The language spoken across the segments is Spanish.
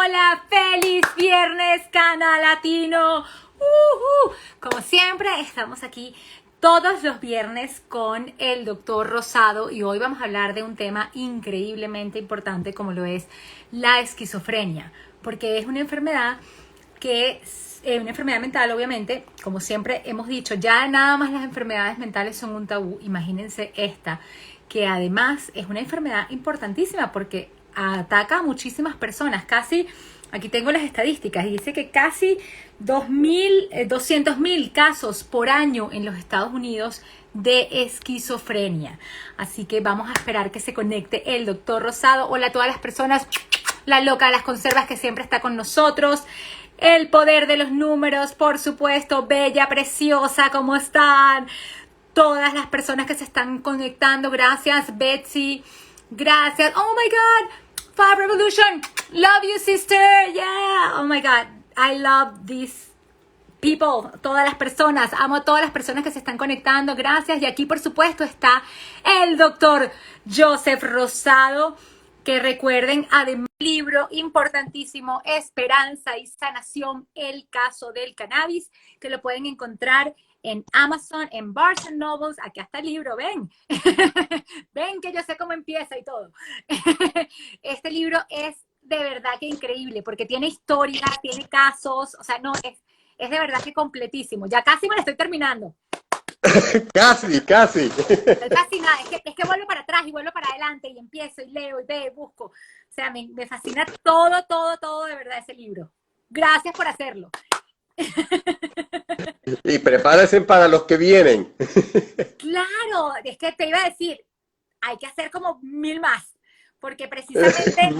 Hola, feliz viernes, Canal Latino. Como siempre, estamos aquí todos los viernes con el doctor Rosado y hoy vamos a hablar de un tema increíblemente importante como lo es la esquizofrenia, porque es una enfermedad que es una enfermedad mental, obviamente, como siempre hemos dicho, ya nada más las enfermedades mentales son un tabú. Imagínense esta, que además es una enfermedad importantísima porque ataca a muchísimas personas, casi, aquí tengo las estadísticas, y dice que casi 200.000 casos por año en los Estados Unidos de esquizofrenia. Así que vamos a esperar que se conecte el doctor Rosado. Hola a todas las personas, la loca de las conservas que siempre está con nosotros. El poder de los números, por supuesto, bella, preciosa, ¿cómo están? Todas las personas que se están conectando, gracias, Betsy, gracias, oh my God, Fab Revolution, love you sister, yeah, oh my God, I love these people, todas las personas, amo a todas las personas que se están conectando, gracias, y aquí por supuesto está el doctor Joseph Rosado, que recuerden, además, libro importantísimo, Esperanza y Sanación, el caso del cannabis, que lo pueden encontrar en Amazon, en Barnes Nobles. Aquí está el libro, ven. Ven que yo sé cómo empieza y todo. Este libro es de verdad que increíble, porque tiene historia, tiene casos, o sea, no, es de verdad que completísimo. Ya casi me lo estoy terminando. Casi. Casi nada, es que vuelvo para atrás y vuelvo para adelante y empiezo y leo y veo y busco. O sea, me fascina todo de verdad ese libro. Gracias por hacerlo. Y prepárense para los que vienen. Claro, es que te iba a decir, hay que hacer como 1000 más, porque precisamente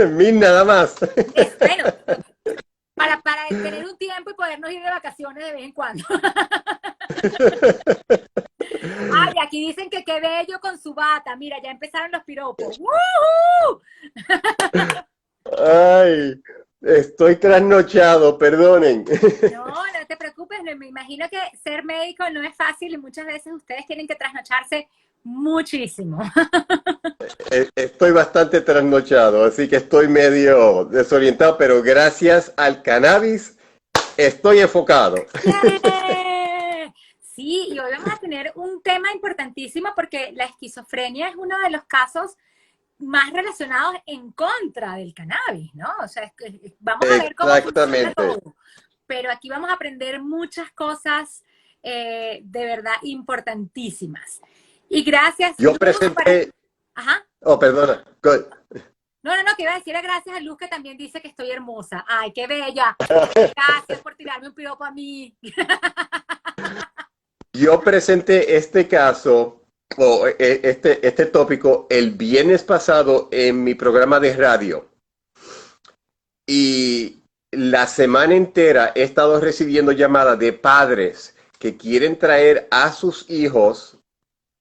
Mil nada más. es bueno, para tener un tiempo y podernos ir de vacaciones de vez en cuando. Ay, aquí dicen que qué bello con su bata. Mira, ya empezaron los piropos. ¡Woohoo! Ay, estoy trasnochado, perdonen. No te preocupes, me imagino que ser médico no es fácil y muchas veces ustedes tienen que trasnocharse muchísimo. Estoy bastante trasnochado, así que estoy medio desorientado, pero gracias al cannabis estoy enfocado. ¡Yeah! Sí, y hoy vamos a tener un tema importantísimo porque la esquizofrenia es uno de los casos más relacionados en contra del cannabis, ¿no? O sea, vamos a ver cómo funciona Exactamente. todo. Pero aquí vamos a aprender muchas cosas de verdad importantísimas. Y gracias, Yo Luz, para... presenté, Ajá. oh, perdona. No, que iba a decirle gracias a Luz que también dice que estoy hermosa. Ay, qué bella. Gracias por tirarme un piropo a mí. Yo presenté este caso o este tópico el viernes pasado en mi programa de radio y la semana entera he estado recibiendo llamadas de padres que quieren traer a sus hijos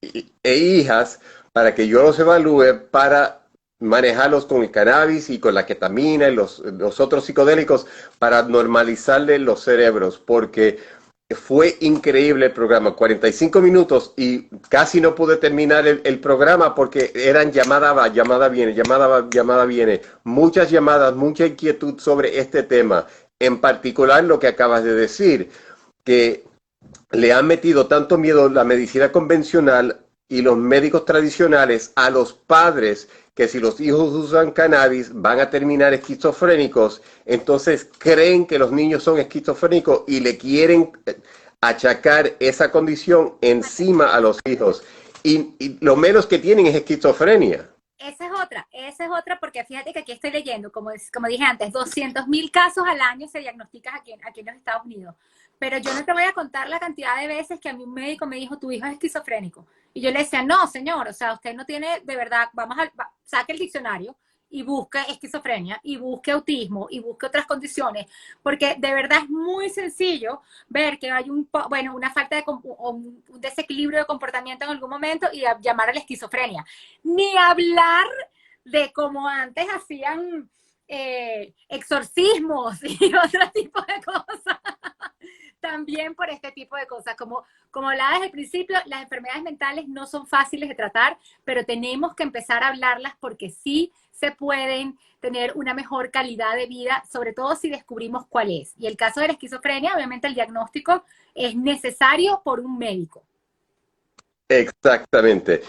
e hijas para que yo los evalúe para manejarlos con el cannabis y con la ketamina y los otros psicodélicos para normalizarles los cerebros, porque fue increíble el programa, 45 minutos y casi no pude terminar el programa porque eran llamada va, llamada viene, llamada va, llamada viene, muchas llamadas, mucha inquietud sobre este tema, en particular lo que acabas de decir, que le han metido tanto miedo la medicina convencional y los médicos tradicionales a los padres que si los hijos usan cannabis van a terminar esquizofrénicos, entonces creen que los niños son esquizofrénicos y le quieren achacar esa condición encima a los hijos. Y lo menos que tienen es esquizofrenia. Esa es otra porque fíjate que aquí estoy leyendo, como dije antes, 200.000 casos al año se diagnostican aquí en los Estados Unidos. Pero yo no te voy a contar la cantidad de veces que a mí un médico me dijo, tu hijo es esquizofrénico. Y yo le decía, no, señor, o sea, usted no tiene, de verdad, saque el diccionario y busque esquizofrenia, y busque autismo, y busque otras condiciones, porque de verdad es muy sencillo ver que hay una falta un desequilibrio de comportamiento en algún momento y llamar a la esquizofrenia. Ni hablar de cómo antes hacían exorcismos y otro tipo de cosas. también por este tipo de cosas. Como hablaba desde el principio, las enfermedades mentales no son fáciles de tratar, pero tenemos que empezar a hablarlas porque sí se pueden tener una mejor calidad de vida, sobre todo si descubrimos cuál es. Y el caso de la esquizofrenia, obviamente el diagnóstico es necesario por un médico. Exactamente.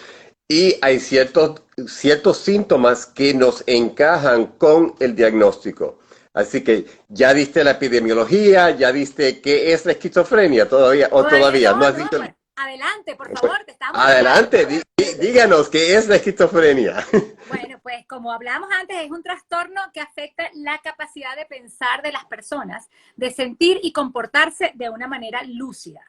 Y hay ciertos síntomas que nos encajan con el diagnóstico. Así que ya diste la epidemiología, ya diste qué es la esquizofrenia todavía, o todavía no has dicho. Bueno, adelante, por Pues, favor, te estamos adelante, esperando. díganos qué es la esquizofrenia. Bueno, pues como hablamos antes, es un trastorno que afecta la capacidad de pensar de las personas, de sentir y comportarse de una manera lúcida.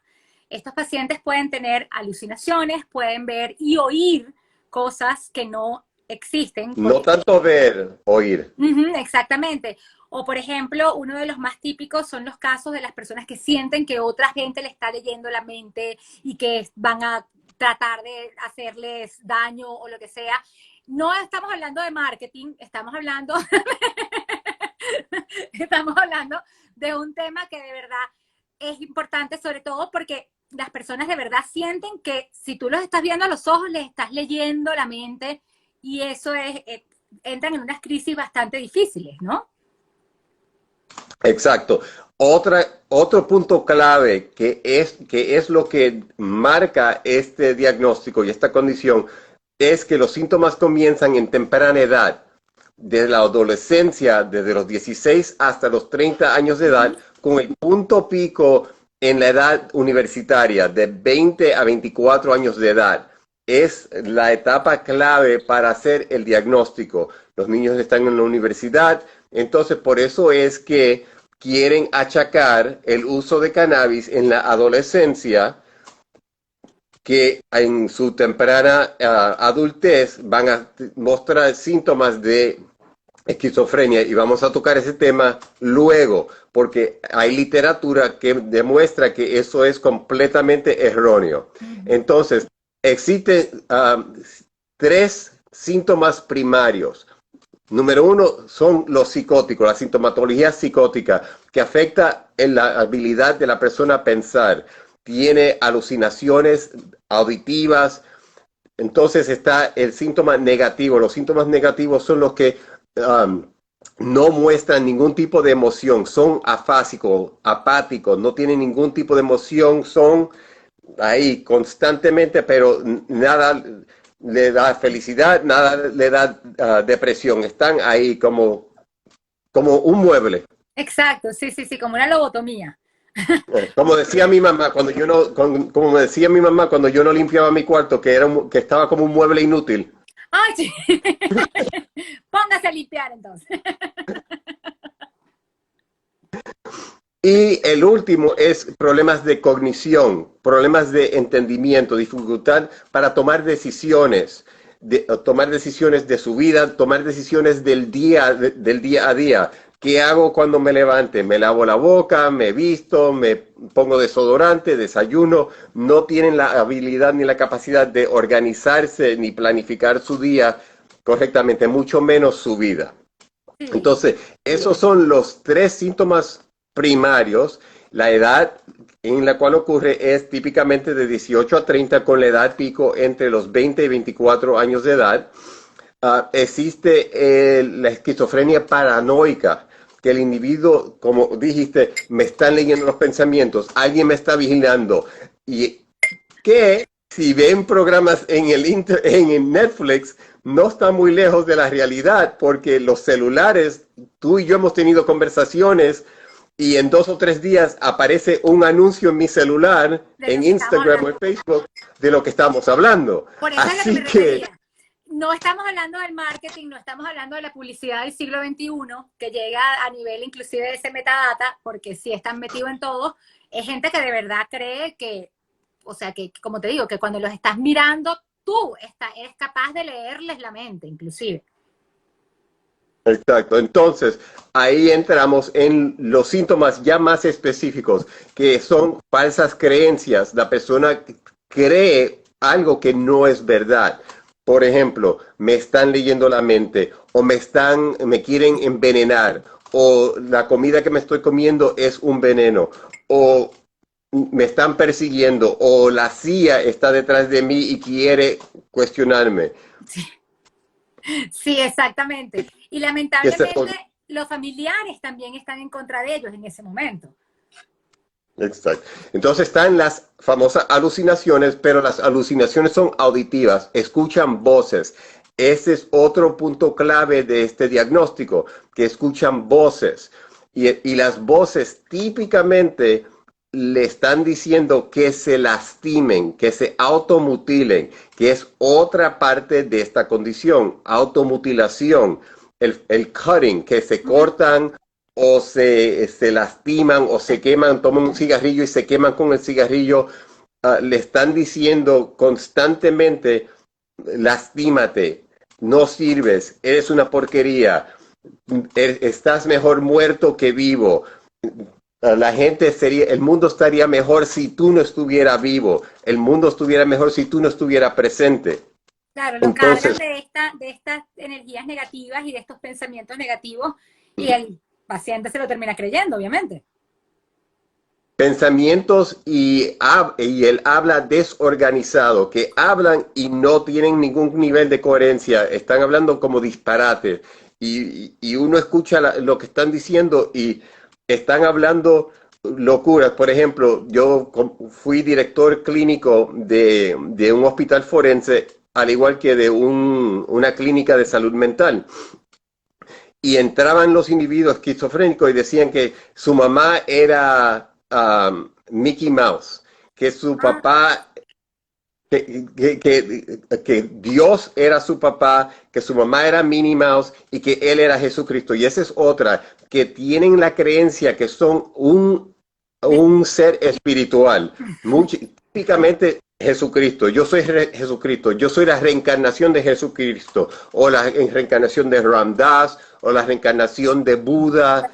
Estos pacientes pueden tener alucinaciones, pueden ver y oír cosas que no existen. No tanto ver, oír. Exactamente. O, por ejemplo, uno de los más típicos son los casos de las personas que sienten que otra gente le está leyendo la mente y que van a tratar de hacerles daño o lo que sea. No estamos hablando de marketing, estamos hablando de un tema que de verdad es importante, sobre todo porque las personas de verdad sienten que si tú los estás viendo a los ojos, les estás leyendo la mente y eso entran en unas crisis bastante difíciles, ¿no? Exacto. Otro punto clave que es lo que marca este diagnóstico y esta condición es que los síntomas comienzan en temprana edad, desde la adolescencia, desde los 16 hasta los 30 años de edad, con el punto pico en la edad universitaria, de 20 a 24 años de edad. Es la etapa clave para hacer el diagnóstico. Los niños están en la universidad, entonces por eso es que quieren achacar el uso de cannabis en la adolescencia, que en su temprana adultez van a mostrar síntomas de esquizofrenia y vamos a tocar ese tema luego porque hay literatura que demuestra que eso es completamente erróneo. Entonces, existen 3 síntomas primarios. Número 1 son los psicóticos, la sintomatología psicótica que afecta en la habilidad de la persona a pensar. Tiene alucinaciones auditivas. Entonces está el síntoma negativo. Los síntomas negativos son los que no muestran ningún tipo de emoción. Son afásicos, apáticos, no tienen ningún tipo de emoción. Son ahí constantemente, pero nada le da felicidad, nada le da depresión. Están ahí como un mueble. Exacto, sí, como una lobotomía. Como decía mi mamá cuando yo no, como me decía mi mamá cuando yo no limpiaba mi cuarto, que estaba como un mueble inútil. ¡Ay, sí! Póngase a limpiar entonces. Y el último es problemas de cognición, problemas de entendimiento, dificultad para tomar decisiones de su vida, tomar decisiones del día a día. ¿Qué hago cuando me levante? Me lavo la boca, me visto, me pongo desodorante, desayuno. No tienen la habilidad ni la capacidad de organizarse ni planificar su día correctamente, mucho menos su vida. Sí. Entonces, esos son los 3 síntomas primarios. La edad en la cual ocurre es típicamente de 18 a 30, con la edad pico entre los 20 y 24 años de edad. Existe la esquizofrenia paranoica, que el individuo, como dijiste, me están leyendo los pensamientos, alguien me está vigilando. Y que si ven programas en el Netflix, no está muy lejos de la realidad, porque los celulares, tú y yo hemos tenido conversaciones y en 2 o 3 días aparece un anuncio en mi celular, en Instagram o en Facebook, de lo que estamos hablando. Por eso es lo que me refería. No estamos hablando del marketing, no estamos hablando de la publicidad del siglo XXI, que llega a nivel inclusive de ese metadata, porque sí están metidos en todo. Es gente que de verdad cree que, o sea, que como te digo, que cuando los estás mirando, tú eres capaz de leerles la mente, inclusive. Exacto. Entonces, ahí entramos en los síntomas ya más específicos, que son falsas creencias. La persona cree algo que no es verdad. Por ejemplo, me están leyendo la mente, o me quieren envenenar, o la comida que me estoy comiendo es un veneno, o me están persiguiendo o la CIA está detrás de mí y quiere cuestionarme. Sí, exactamente. Y Que se- lamentablemente los familiares también están en contra de ellos en ese momento. Exacto. Entonces están las famosas alucinaciones, pero las alucinaciones son auditivas, escuchan voces. Ese es otro punto clave de este diagnóstico, que escuchan voces. Y las voces típicamente le están diciendo que se lastimen, que se automutilen, que es otra parte de esta condición, automutilación, el cutting, que se Ujú. cortan o se lastiman o se queman, toman un cigarrillo y se queman con el cigarrillo, le están diciendo constantemente, lastímate, no sirves, eres una porquería, estás mejor muerto que vivo. La gente sería, el mundo estaría mejor si tú no estuvieras vivo, el mundo estuviera mejor si tú no estuvieras presente. Claro, lo cargan Entonces, de estas energías negativas y de estos pensamientos negativos y el paciente se lo termina creyendo, obviamente. pensamientos y el habla desorganizado, que hablan y no tienen ningún nivel de coherencia, están hablando como disparate. Y uno escucha lo que están diciendo y están hablando locuras. Por ejemplo, yo fui director clínico de un hospital forense, al igual que de una clínica de salud mental. Y entraban los individuos esquizofrénicos y decían que su mamá era Mickey Mouse, que su Ah, papá, que Dios era su papá, que su mamá era Minnie Mouse y que él era Jesucristo. Y esa es otra, que tienen la creencia que son de- un ser espiritual. Típicamente Jesucristo, yo soy Jesucristo, yo soy la reencarnación de Jesucristo, o la reencarnación de Ramdas, o la reencarnación de Buda,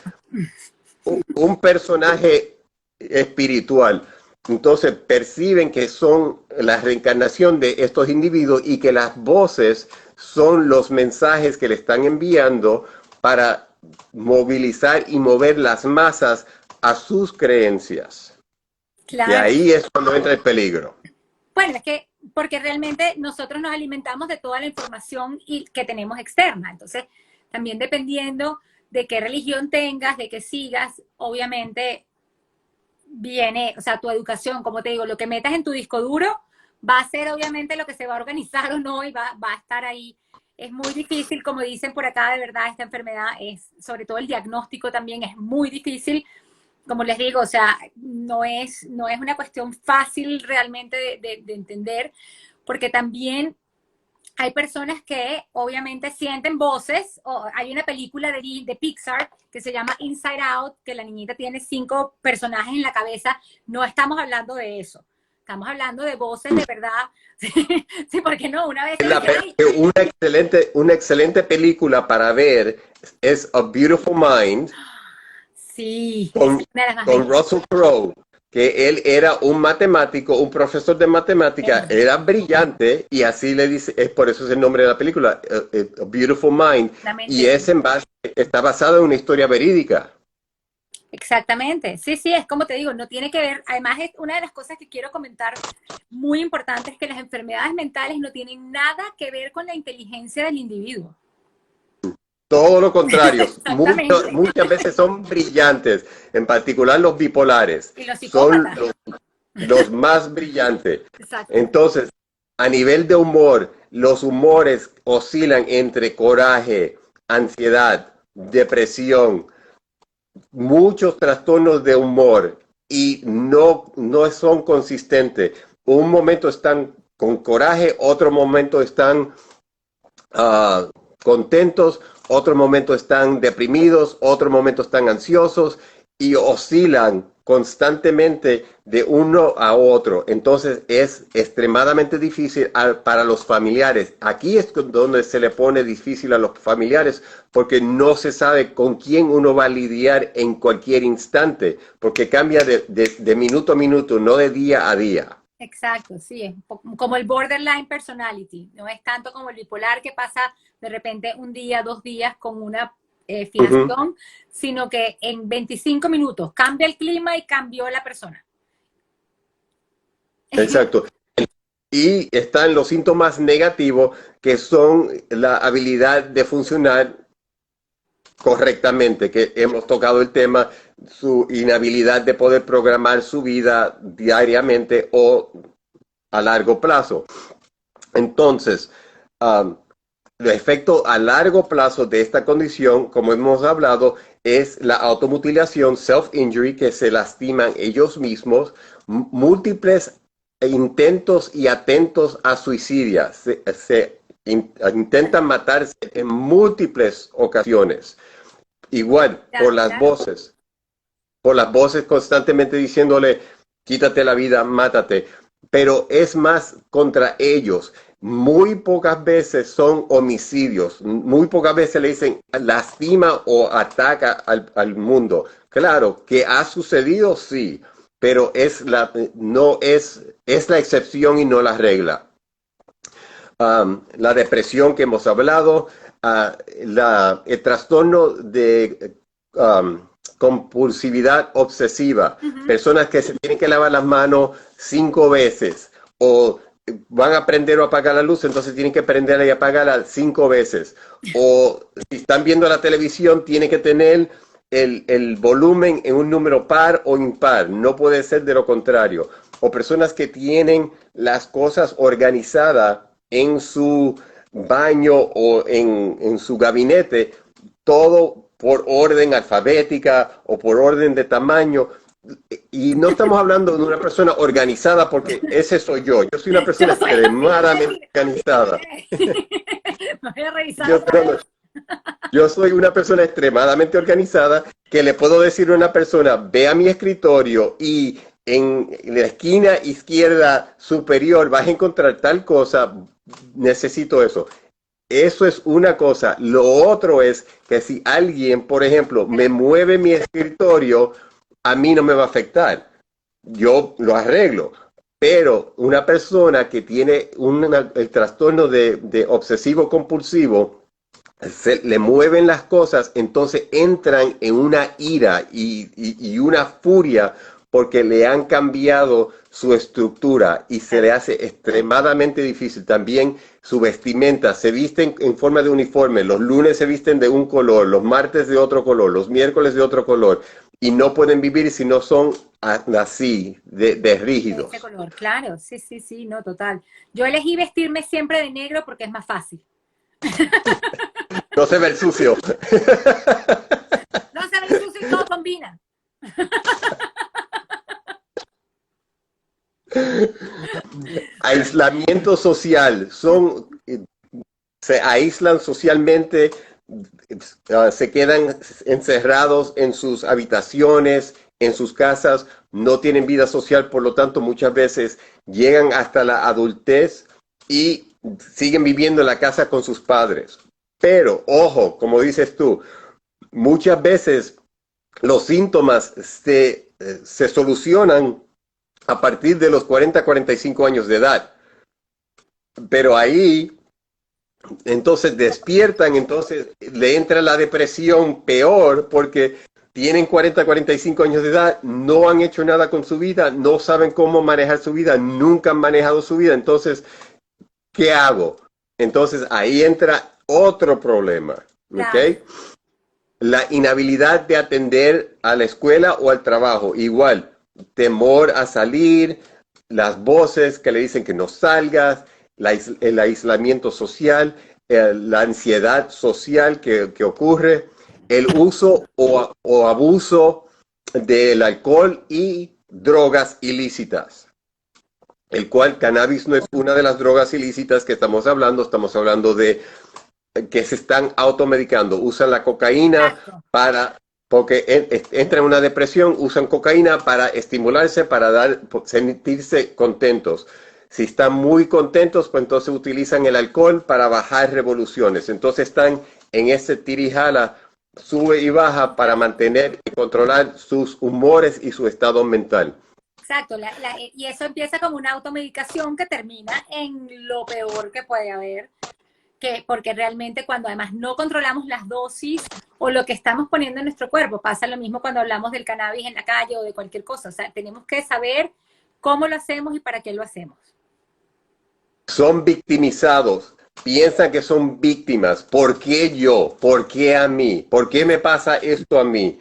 un personaje espiritual. Entonces perciben que son la reencarnación de estos individuos y que las voces son los mensajes que le están enviando para movilizar y mover las masas a sus creencias. Y claro. ahí es cuando entra el peligro. Bueno, es que porque realmente nosotros nos alimentamos de toda la información y, que tenemos externa. Entonces, también dependiendo de qué religión tengas, de qué sigas, obviamente viene, o sea, tu educación, como te digo, lo que metas en tu disco duro va a ser obviamente lo que se va a organizar o no y va a estar ahí. Es muy difícil, como dicen por acá, de verdad, esta enfermedad es, sobre todo el diagnóstico también es muy difícil. Como les digo, o sea, no es una cuestión fácil realmente de entender, porque también hay personas que obviamente sienten voces, o hay una película de Pixar que se llama Inside Out, que la niñita tiene 5 personajes en la cabeza. No estamos hablando de eso, estamos hablando de voces de verdad. Sí, porque no, una vez dice, ay, Una excelente película para ver es A Beautiful Mind sí, esa con, es una de las más con bellas. Russell Crowe, que él era un matemático, un profesor de matemática, era brillante y así le dice, es por eso es el nombre de la película, A Beautiful Mind, La mente y es bella. está basado en una historia verídica. Exactamente, sí, sí, es como te digo, no tiene que ver, además es una de las cosas que quiero comentar muy importante es que las enfermedades mentales no tienen nada que ver con la inteligencia del individuo. Todo lo contrario, Exactamente. muchas veces son brillantes, en particular los bipolares, Y los son psicópatas. los más brillantes. Exacto. Entonces, a nivel de humor, los humores oscilan entre coraje, ansiedad, depresión, muchos trastornos de humor y no son consistentes. Un momento están con coraje, otro momento están uh, contentos, otro momento están deprimidos, otro momento están ansiosos y oscilan constantemente de uno a otro. Entonces es extremadamente difícil para los familiares. Aquí es donde se le pone difícil a los familiares porque no se sabe con quién uno va a lidiar en cualquier instante, porque cambia de minuto a minuto, no de día a día. Exacto, sí, es como el borderline personality, no es tanto como el bipolar que pasa de repente un día, 2 días con una Uh -huh. fijación, sino que en 25 minutos cambia el clima y cambió la persona. exacto. Y están los síntomas negativos, que son la habilidad de funcionar correctamente, que hemos tocado el tema, su inhabilidad de poder programar su vida diariamente o a largo plazo. Entonces, um, el efecto a largo plazo de esta condición, como hemos hablado, es la automutilación, self-injury, que se lastiman ellos mismos, múltiples intentos y atentos a suicidio. Intentan matarse en múltiples ocasiones. Igual, Claro, claro. por las voces constantemente diciéndole, quítate la vida, mátate. Pero es más contra ellos. Muy pocas veces son homicidios. Muy pocas veces le dicen lastima o ataca al mundo. Claro, que ha sucedido, sí, pero no es la excepción y no la regla. La depresión que hemos hablado, el trastorno de compulsividad obsesiva, Ujú. personas que se tienen que lavar las manos 5 veces o van a prender o apagar la luz, entonces tienen que prenderla y apagarla 5 veces. O si están viendo la televisión, tienen que tener el volumen en un número par o impar, no puede ser de lo contrario. O personas que tienen las cosas organizadas en su baño o en su gabinete, todo por orden alfabética o por orden de tamaño. Y no estamos hablando de una persona organizada, porque ese soy yo. Yo soy una Yo persona soy así, yo voy a extremadamente decir, organizada. voy a revisar Yo, otra vez. yo soy una persona extremadamente organizada, que le puedo decir a una persona, ve a mi escritorio y en la esquina izquierda superior vas a encontrar tal cosa, necesito eso. Eso es una cosa. Lo otro es que si alguien, por ejemplo, me mueve mi escritorio, a mí no me va a afectar. Yo lo arreglo. Pero una persona que tiene el trastorno de obsesivo compulsivo, le mueven las cosas, entonces entran en una ira y una furia, porque le han cambiado su estructura y se le hace extremadamente difícil. También su vestimenta, se visten en forma de uniforme, los lunes se visten de un color, los martes de otro color, los miércoles de otro color, y no pueden vivir si no son así, de De ese rígidos. color, claro, sí, sí, sí, no, total. Yo elegí vestirme siempre de negro porque es más fácil. No se ve el sucio. No se ve sucio y todo combina. Aislamiento social, se aíslan socialmente, se quedan encerrados en sus habitaciones, en sus casas, no tienen vida social, por lo tanto muchas veces llegan hasta la adultez y siguen viviendo en la casa con sus padres. Pero, ojo, como dices tú, muchas veces los síntomas se solucionan a partir de los 40-45 años de edad. Pero ahí, entonces despiertan, entonces le entra la depresión peor, porque tienen 40-45 años de edad, no han hecho nada con su vida, no saben cómo manejar su vida, nunca han manejado su vida. Entonces, ¿qué hago? Entonces ahí entra otro problema, ¿ok? Claro. La inhabilidad de atender a la escuela o al trabajo, igual, temor a salir, las voces que le dicen que no salgas, el aislamiento social, la ansiedad social que ocurre, el uso o abuso del alcohol y drogas ilícitas, el cual cannabis no es una de las drogas ilícitas que estamos hablando de que se están automedicando, usan la cocaína Exacto. porque entran en una depresión, usan cocaína para estimularse, para sentirse contentos. Si están muy contentos, pues entonces utilizan el alcohol para bajar revoluciones. Entonces están en ese tirijala, sube y baja, para mantener y controlar sus humores y su estado mental. Exacto, y eso empieza como una automedicación que termina en lo peor que puede haber, porque realmente cuando además no controlamos las dosis o lo que estamos poniendo en nuestro cuerpo, pasa lo mismo cuando hablamos del cannabis en la calle o de cualquier cosa, o sea, tenemos que saber cómo lo hacemos y para qué lo hacemos. Son victimizados, piensan que son víctimas. ¿Por qué yo? ¿Por qué a mí? ¿Por qué me pasa esto a mí?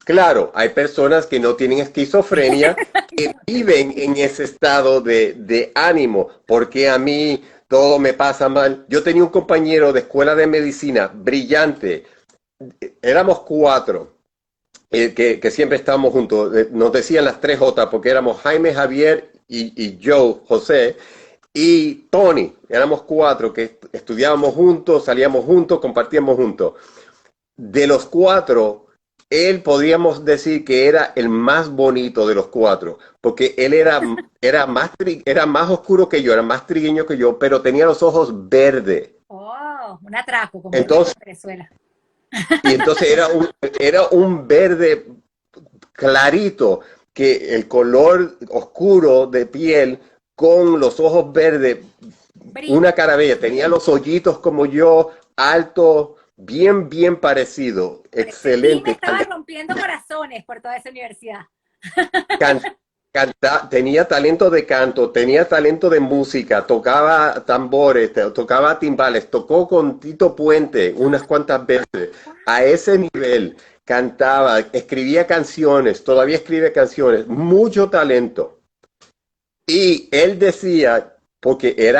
Claro, hay personas que no tienen esquizofrenia, que viven en ese estado de ánimo. ¿Por qué a mí todo me pasa mal? Yo tenía un compañero de escuela de medicina brillante. Éramos cuatro, que siempre estábamos juntos. Nos decían las tres J porque éramos Jaime, Javier y yo, José. Y Tony, éramos cuatro que estudiábamos juntos, salíamos juntos, compartíamos juntos. De los cuatro, él podríamos decir que era el más bonito de los cuatro, porque él era más oscuro que yo, era más trigueño que yo, pero tenía los ojos verdes. Oh, un atraco, como Entonces, en Venezuela. y entonces era un verde clarito, que el color oscuro de piel con los ojos verdes, una cara bella, tenía los hoyitos como yo, alto, bien parecido, excelente. Sí, me estaba rompiendo corazones por toda esa universidad. Can, tenía talento de canto, tenía talento de música, tocaba tambores, tocaba timbales, tocó con Tito Puente unas cuantas veces. A ese nivel cantaba, escribía canciones, todavía escribe canciones, mucho talento. Y él decía, porque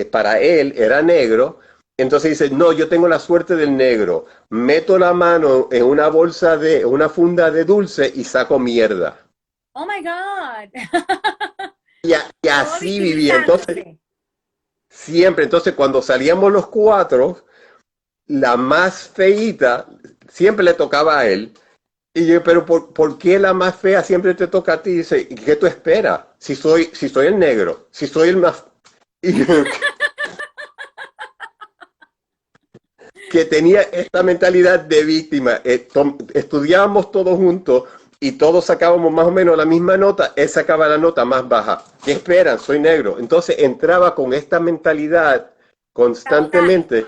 para él era negro, entonces dice, no, yo tengo la suerte del negro, meto la mano en una una funda de dulce y saco mierda. Oh my God. Y así vivía. Entonces, siempre, entonces cuando salíamos los cuatro, la más feíta siempre le tocaba a él. Y yo, pero ¿por qué la más fea siempre te toca a ti? Y dice, ¿qué tú esperas? Si soy el negro, si soy el más... que tenía esta mentalidad de víctima. Estudiábamos todos juntos y todos sacábamos más o menos la misma nota, él sacaba la nota más baja. ¿Qué esperan? Soy negro. Entonces entraba con esta mentalidad constantemente,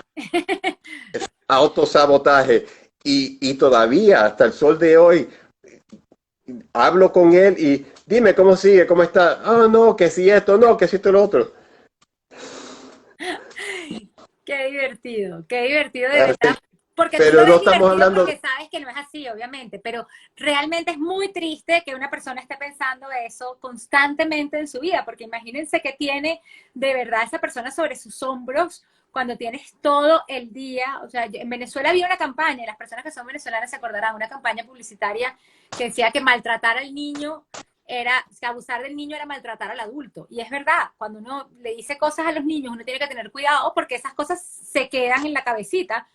autosabotaje. Y todavía, hasta el sol de hoy, hablo con él y dime cómo sigue, cómo está. Ah, no, que si esto, no, que si esto, lo otro. Qué divertido de verdad. Porque pero tú no lo ves estamos hablando porque sabes que no es así, obviamente, pero realmente es muy triste que una persona esté pensando eso constantemente en su vida, porque imagínense que tiene de verdad esa persona sobre sus hombros cuando tienes todo el día. O sea, en Venezuela había una campaña, las personas que son venezolanas se acordarán, una campaña publicitaria que decía que maltratar al niño que abusar del niño era maltratar al adulto. Y es verdad, cuando uno le dice cosas a los niños, uno tiene que tener cuidado porque esas cosas se quedan en la cabecita.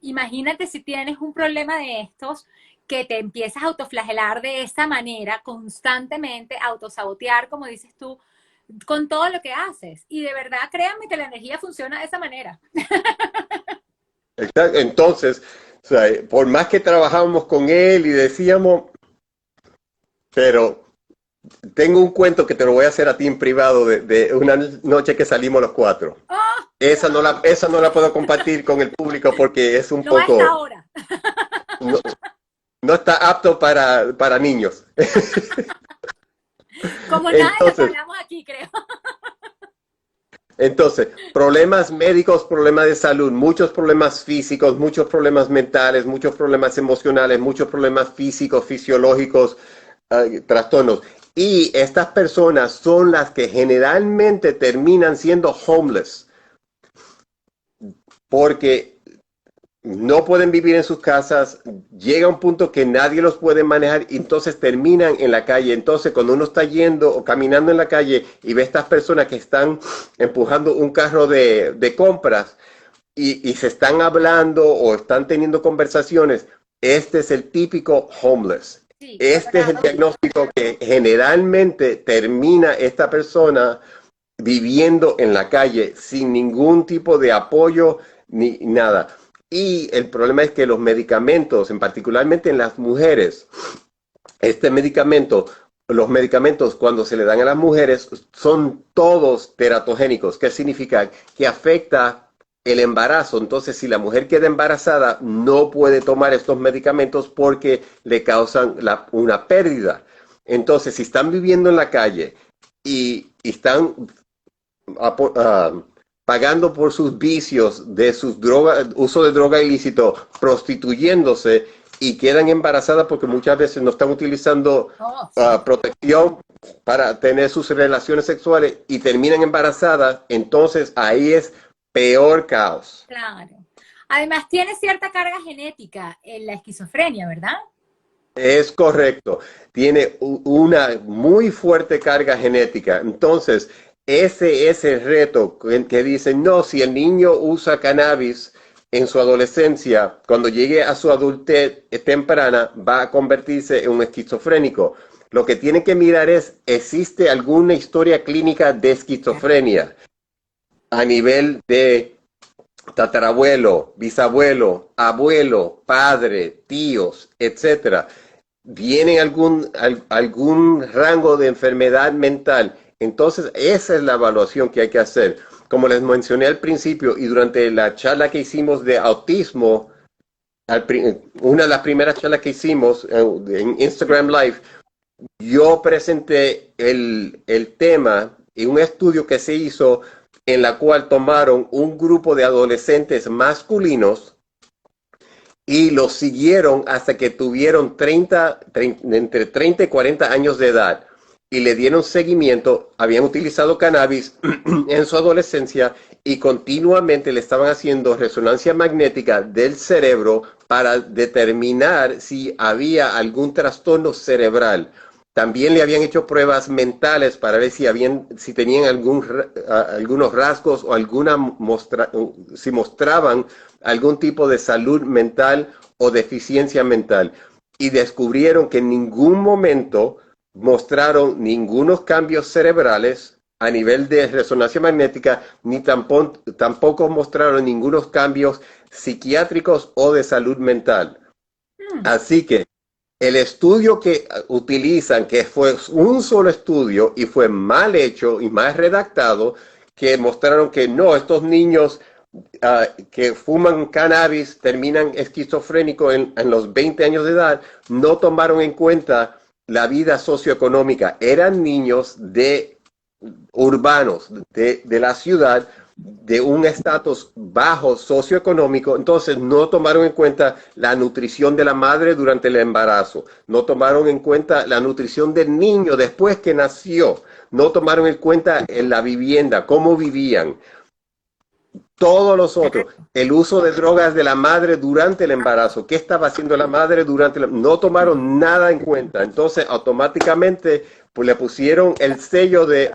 Imagínate si tienes un problema de estos, que te empiezas a autoflagelar de esa manera, constantemente, autosabotear, como dices tú, con todo lo que haces. Y de verdad, créanme que la energía funciona de esa manera. Exacto. Entonces, o sea, por más que trabajábamos con él y decíamos, pero tengo un cuento que te lo voy a hacer a ti en privado de una noche que salimos los cuatro. ¡Oh! Esa no la puedo compartir con el público porque es un poco... Hasta ahora. No está apto para niños. Como nada de lo que hablamos aquí, creo. Entonces, problemas médicos, problemas de salud, muchos problemas físicos, muchos problemas mentales, muchos problemas emocionales, muchos problemas físicos, fisiológicos, trastornos. Y estas personas son las que generalmente terminan siendo homeless, porque no pueden vivir en sus casas, llega un punto que nadie los puede manejar y entonces terminan en la calle. Entonces, cuando uno está yendo o caminando en la calle y ve estas personas que están empujando un carro de compras y se están hablando o están teniendo conversaciones, este es el típico homeless. Sí, este es el diagnóstico que generalmente termina esta persona viviendo en la calle sin ningún tipo de apoyo ni nada. Y el problema es que los medicamentos, particularmente en las mujeres, los medicamentos cuando se le dan a las mujeres son todos teratogénicos. ¿Qué significa? Que afecta el embarazo. Entonces, si la mujer queda embarazada, no puede tomar estos medicamentos porque le causan una pérdida. Entonces, si están viviendo en la calle y están pagando por sus vicios, de sus drogas, uso de droga ilícito, prostituyéndose y quedan embarazadas porque muchas veces no están utilizando Oh, sí, protección para tener sus relaciones sexuales y terminan embarazadas, entonces ahí es peor caos. claro. Además, tiene cierta carga genética en la esquizofrenia, ¿verdad? Es correcto, tiene una muy fuerte carga genética. Entonces, ese es el reto que dicen, no, si el niño usa cannabis en su adolescencia, cuando llegue a su adultez temprana, va a convertirse en un esquizofrénico. Lo que tiene que mirar es, ¿existe alguna historia clínica de esquizofrenia a nivel de tatarabuelo, bisabuelo, abuelo, padre, tíos, etcétera? ¿Viene algún rango de enfermedad mental? Entonces, esa es la evaluación que hay que hacer. Como les mencioné al principio y durante la charla que hicimos de autismo, una de las primeras charlas que hicimos en Instagram Live, yo presenté el tema y un estudio que se hizo en la cual tomaron un grupo de adolescentes masculinos y los siguieron hasta que tuvieron entre 30 y 40 años de edad y le dieron seguimiento, habían utilizado cannabis en su adolescencia y continuamente le estaban haciendo resonancia magnética del cerebro para determinar si había algún trastorno cerebral. También le habían hecho pruebas mentales para ver si tenían algunos rasgos o si mostraban algún tipo de salud mental o deficiencia mental. Y descubrieron que en ningún momento mostraron ningunos cambios cerebrales a nivel de resonancia magnética, ni tampoco mostraron ningunos cambios psiquiátricos o de salud mental. Así que el estudio que utilizan, que fue un solo estudio y fue mal hecho y mal redactado, que mostraron que no, estos niños que fuman cannabis terminan esquizofrénicos en los 20 años de edad, no tomaron en cuenta la vida socioeconómica. Eran niños urbanos de la ciudad, de un estatus bajo socioeconómico, entonces no tomaron en cuenta la nutrición de la madre durante el embarazo, no tomaron en cuenta la nutrición del niño después que nació, no tomaron en cuenta la vivienda, cómo vivían, todos los otros, el uso de drogas de la madre durante el embarazo, qué estaba haciendo la madre no tomaron nada en cuenta, entonces automáticamente pues, le pusieron el sello de,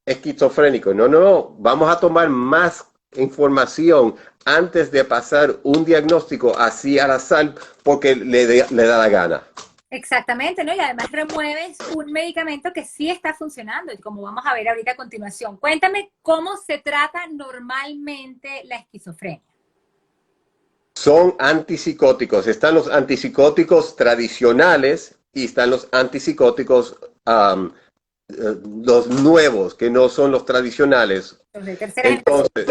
esquizofrénico. No, vamos a tomar más información antes de pasar un diagnóstico así al azar porque le da la gana. Exactamente, ¿no? Y además remueves un medicamento que sí está funcionando, y como vamos a ver ahorita a continuación. Cuéntame cómo se trata normalmente la esquizofrenia. Son antipsicóticos. Están los antipsicóticos tradicionales y están los antipsicóticos los nuevos, que no son los tradicionales. Los de tercera Entonces,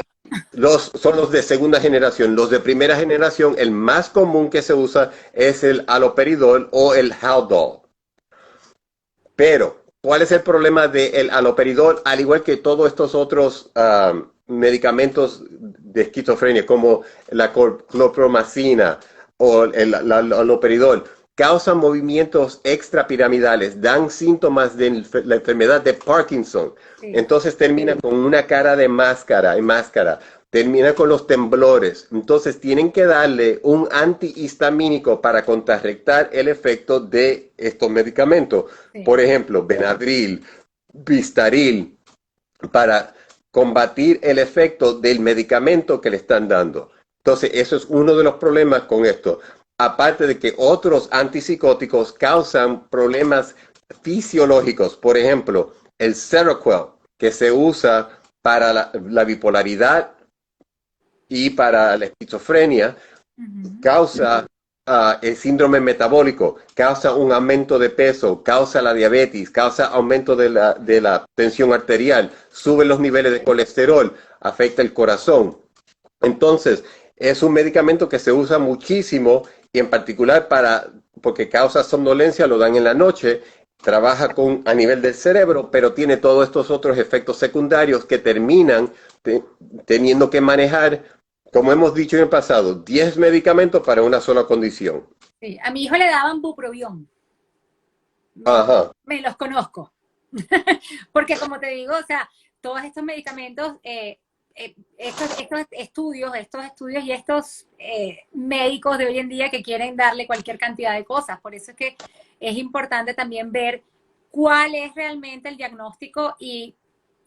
son los de segunda generación. Los de primera generación, el más común que se usa es el haloperidol o el Haldol. Pero, ¿cuál es el problema del haloperidol? Al igual que todos estos otros medicamentos de esquizofrenia, como la clorpromacina o el haloperidol, causan movimientos extrapiramidales, dan síntomas de la enfermedad de Parkinson. Sí. Entonces termina con una cara de máscara, termina con los temblores. Entonces tienen que darle un antihistamínico para contrarrestar el efecto de estos medicamentos. Sí. Por ejemplo, Benadryl, Vistaril, para combatir el efecto del medicamento que le están dando. Entonces eso es uno de los problemas con esto. Aparte de que otros antipsicóticos causan problemas fisiológicos, por ejemplo, el Seroquel, que se usa para la bipolaridad y para la esquizofrenia, causa el síndrome metabólico, causa un aumento de peso, causa la diabetes, causa aumento de la tensión arterial, sube los niveles de colesterol, afecta el corazón. Entonces, es un medicamento que se usa muchísimo y en particular porque causa somnolencia, lo dan en la noche trabaja a nivel del cerebro, pero tiene todos estos otros efectos secundarios que terminan teniendo que manejar, como hemos dicho en el pasado, 10 medicamentos para una sola condición. Sí, a mi hijo le daban bupropión. Ajá. Me los conozco. Porque como te digo, o sea, todos estos medicamentos, estos estudios y estos médicos de hoy en día que quieren darle cualquier cantidad de cosas. Por eso es que es importante también ver cuál es realmente el diagnóstico y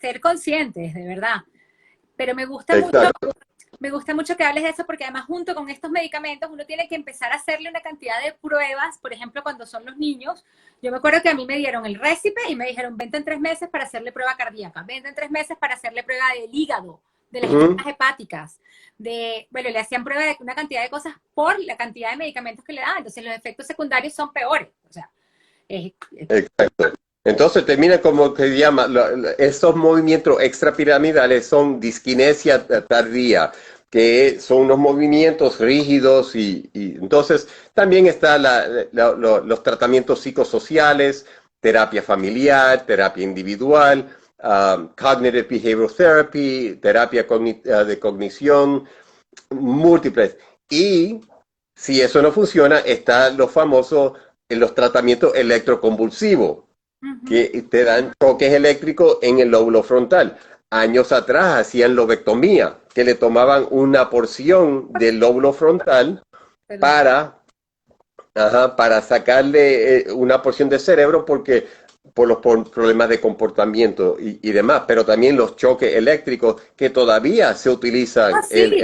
ser conscientes, de verdad. Pero Exacto. me gusta mucho que hables de eso porque además junto con estos medicamentos uno tiene que empezar a hacerle una cantidad de pruebas, por ejemplo, cuando son los niños. Yo me acuerdo que a mí me dieron el récipe y me dijeron, vente en 3 meses para hacerle prueba cardíaca, vente en 3 meses para hacerle prueba del hígado, de las enzimas hepáticas, bueno, le hacían prueba de una cantidad de cosas por la cantidad de medicamentos que le daban. Entonces los efectos secundarios son peores. O sea, Exacto. Entonces termina como que se llama, estos movimientos extrapiramidales son disquinesia tardía, que son unos movimientos rígidos y entonces también está los tratamientos psicosociales, terapia familiar, terapia individual, cognitive behavioral therapy, terapia de cognición, múltiples. Y si eso no funciona, está lo famoso en los tratamientos electroconvulsivos, que te dan choques eléctricos en el lóbulo frontal. Años atrás hacían lobectomía, que le tomaban una porción del lóbulo frontal para, para sacarle una porción del cerebro porque por los problemas de comportamiento y demás, pero también los choques eléctricos que todavía se utilizan sí.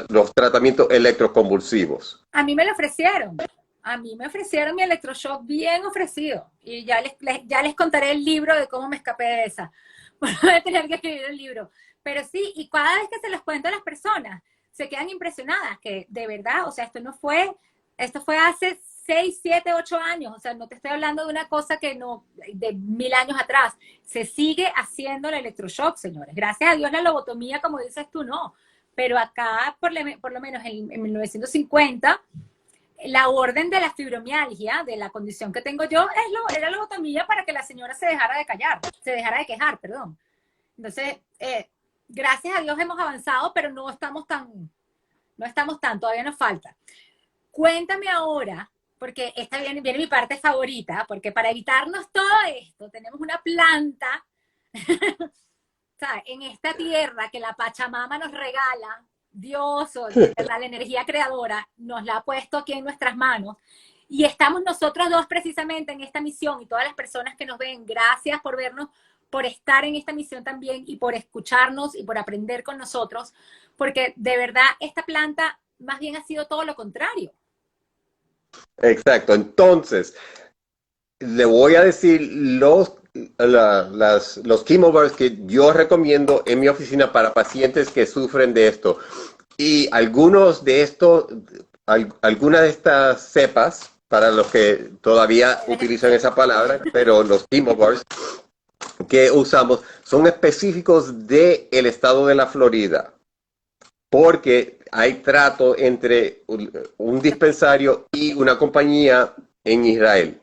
los tratamientos electroconvulsivos. A mí me lo ofrecieron. A mí me ofrecieron mi electroshock bien ofrecido. Y ya les contaré el libro de cómo me escapé de esa. Voy a tener que escribir el libro. Pero sí, y cada vez que se los cuento a las personas, se quedan impresionadas que de verdad, o sea, esto fue hace 6, 7, 8 años. O sea, no te estoy hablando de una cosa que no, de 1000 años atrás. Se sigue haciendo el electroshock, señores. Gracias a Dios la lobotomía, como dices tú, no. Pero acá, por lo menos en 1950, la orden de la fibromialgia, de la condición que tengo yo, era la lobotomía para que la señora se dejara de quejar, perdón. Entonces, gracias a Dios hemos avanzado, pero no estamos tan, todavía nos falta. Cuéntame ahora, porque esta viene mi parte favorita, porque para evitarnos todo esto, tenemos una planta, ¿sabes? En esta tierra que la Pachamama nos regala, Dios o la energía creadora nos la ha puesto aquí en nuestras manos y estamos nosotros dos precisamente en esta misión y todas las personas que nos ven, gracias por vernos, por estar en esta misión también y por escucharnos y por aprender con nosotros, porque de verdad esta planta más bien ha sido todo lo contrario. Exacto, entonces le voy a decir los chemobars que yo recomiendo en mi oficina para pacientes que sufren de esto. Y algunas de estas cepas, para los que todavía utilizan esa palabra, pero los chemobars que usamos son específicos del estado de la Florida, porque hay trato entre un dispensario y una compañía en Israel.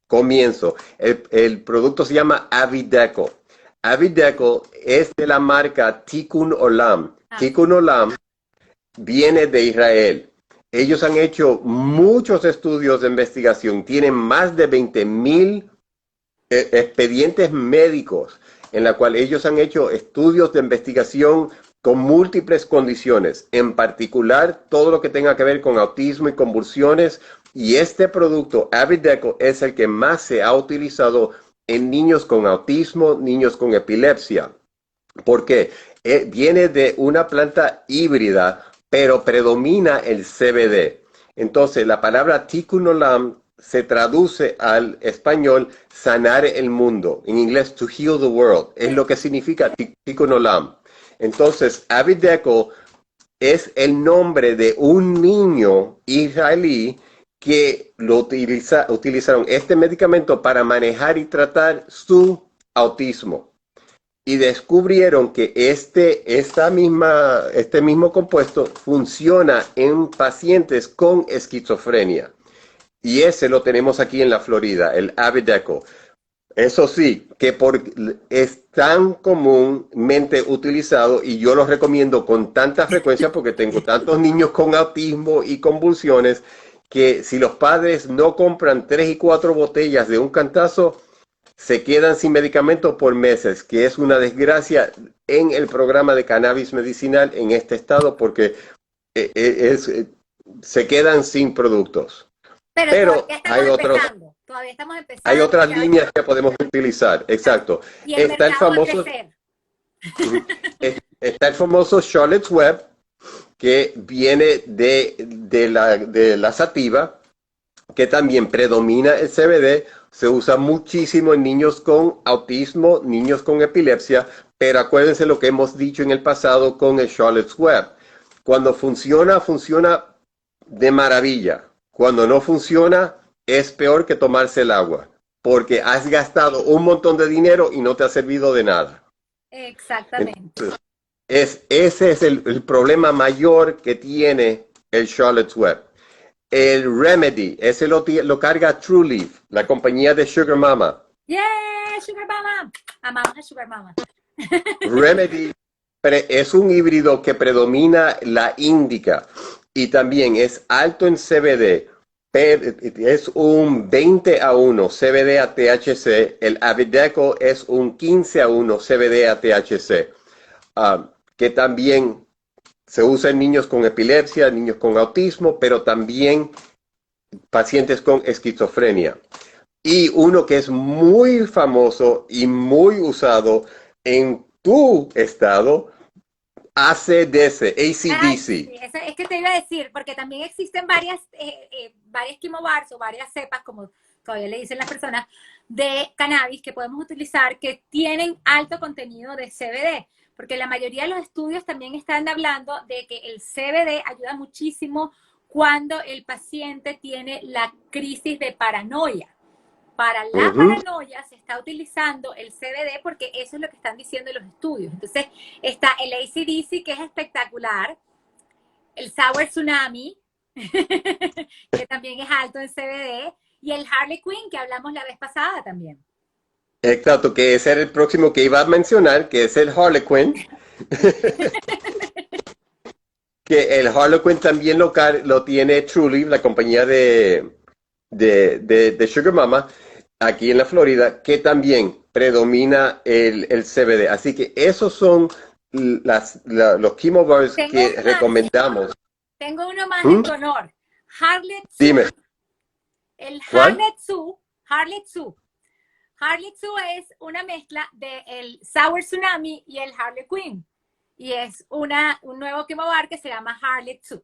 Comienzo. El producto se llama Avideco. Avideco es de la marca Tikkun Olam. Tikkun Olam viene de Israel. Ellos han hecho muchos estudios de investigación. Tienen más de 20,000 expedientes médicos en la cual ellos han hecho estudios de investigación con múltiples condiciones, en particular todo lo que tenga que ver con autismo y convulsiones. Y este producto, Avideco, es el que más se ha utilizado en niños con autismo, niños con epilepsia. ¿Por qué? Viene de una planta híbrida, pero predomina el CBD. Entonces, la palabra Tikkun Olam se traduce al español sanar el mundo. En inglés, to heal the world. Es lo que significa Tikkun Olam. Entonces, Avideco es el nombre de un niño israelí que utilizaron este medicamento para manejar y tratar su autismo. Y descubrieron que este mismo compuesto funciona en pacientes con esquizofrenia. Y ese lo tenemos aquí en la Florida, el Avideco. Eso sí, es tan comúnmente utilizado y yo lo recomiendo con tanta frecuencia porque tengo tantos niños con autismo y convulsiones que si los padres no compran 3 y 4 botellas de un cantazo, se quedan sin medicamentos por meses, que es una desgracia en el programa de cannabis medicinal en este estado porque eh, eh, es, eh, se quedan sin productos. Pero Pero todavía estamos hay empezando, otras líneas que podemos utilizar, exacto. y el Está el mercado va a famoso, crecer. está el famoso Charlotte's Web, que viene de la sativa, que también predomina el CBD, se usa muchísimo en niños con autismo, niños con epilepsia, pero acuérdense lo que hemos dicho en el pasado con el Charlotte's Web. Cuando funciona, funciona de maravilla. Cuando no funciona, es peor que tomarse el agua, porque has gastado un montón de dinero y no te ha servido de nada. Exactamente. Entonces, ese es el problema mayor que tiene el Charlotte's Web. El Remedy, ese lo carga True Leaf, la compañía de Sugar Mama. ¡Yeah! Sugar Mama. Amamos a Sugar Mama. Remedy es un híbrido que predomina la índica y también es alto en CBD. Es un 20-1 CBD a THC. El Avideco es un 15-1 CBD a THC. Que también se usa en niños con epilepsia, niños con autismo, pero también pacientes con esquizofrenia. Y uno que es muy famoso y muy usado en tu estado, ACDC, Ay, ACDC. sí, es que te iba a decir, porque también existen varias quimobars o varias cepas, como todavía le dicen las personas, de cannabis que podemos utilizar que tienen alto contenido de CBD, porque la mayoría de los estudios también están hablando de que el CBD ayuda muchísimo cuando el paciente tiene la crisis de paranoia. Para la paranoia se está utilizando el CBD porque eso es lo que están diciendo los estudios. Entonces está el AC/DC, que es espectacular, el Sour Tsunami, que también es alto en CBD, y el Harley Quinn, que hablamos la vez pasada también. Exacto, que ese era el próximo que iba a mencionar, que es el Harlequin. Que el Harlequin también lo tiene Truly, la compañía de Sugar Mama, aquí en la Florida, que también predomina el CBD. Así que esos son los chemo bars que recomendamos. Tengo uno más en tu honor. Harley Zoo. Dime. El ¿Cuál? Harley Zoo es una mezcla del Sour Tsunami y el Harley Quinn. Y es un nuevo chemo bar que se llama Harley Zoo.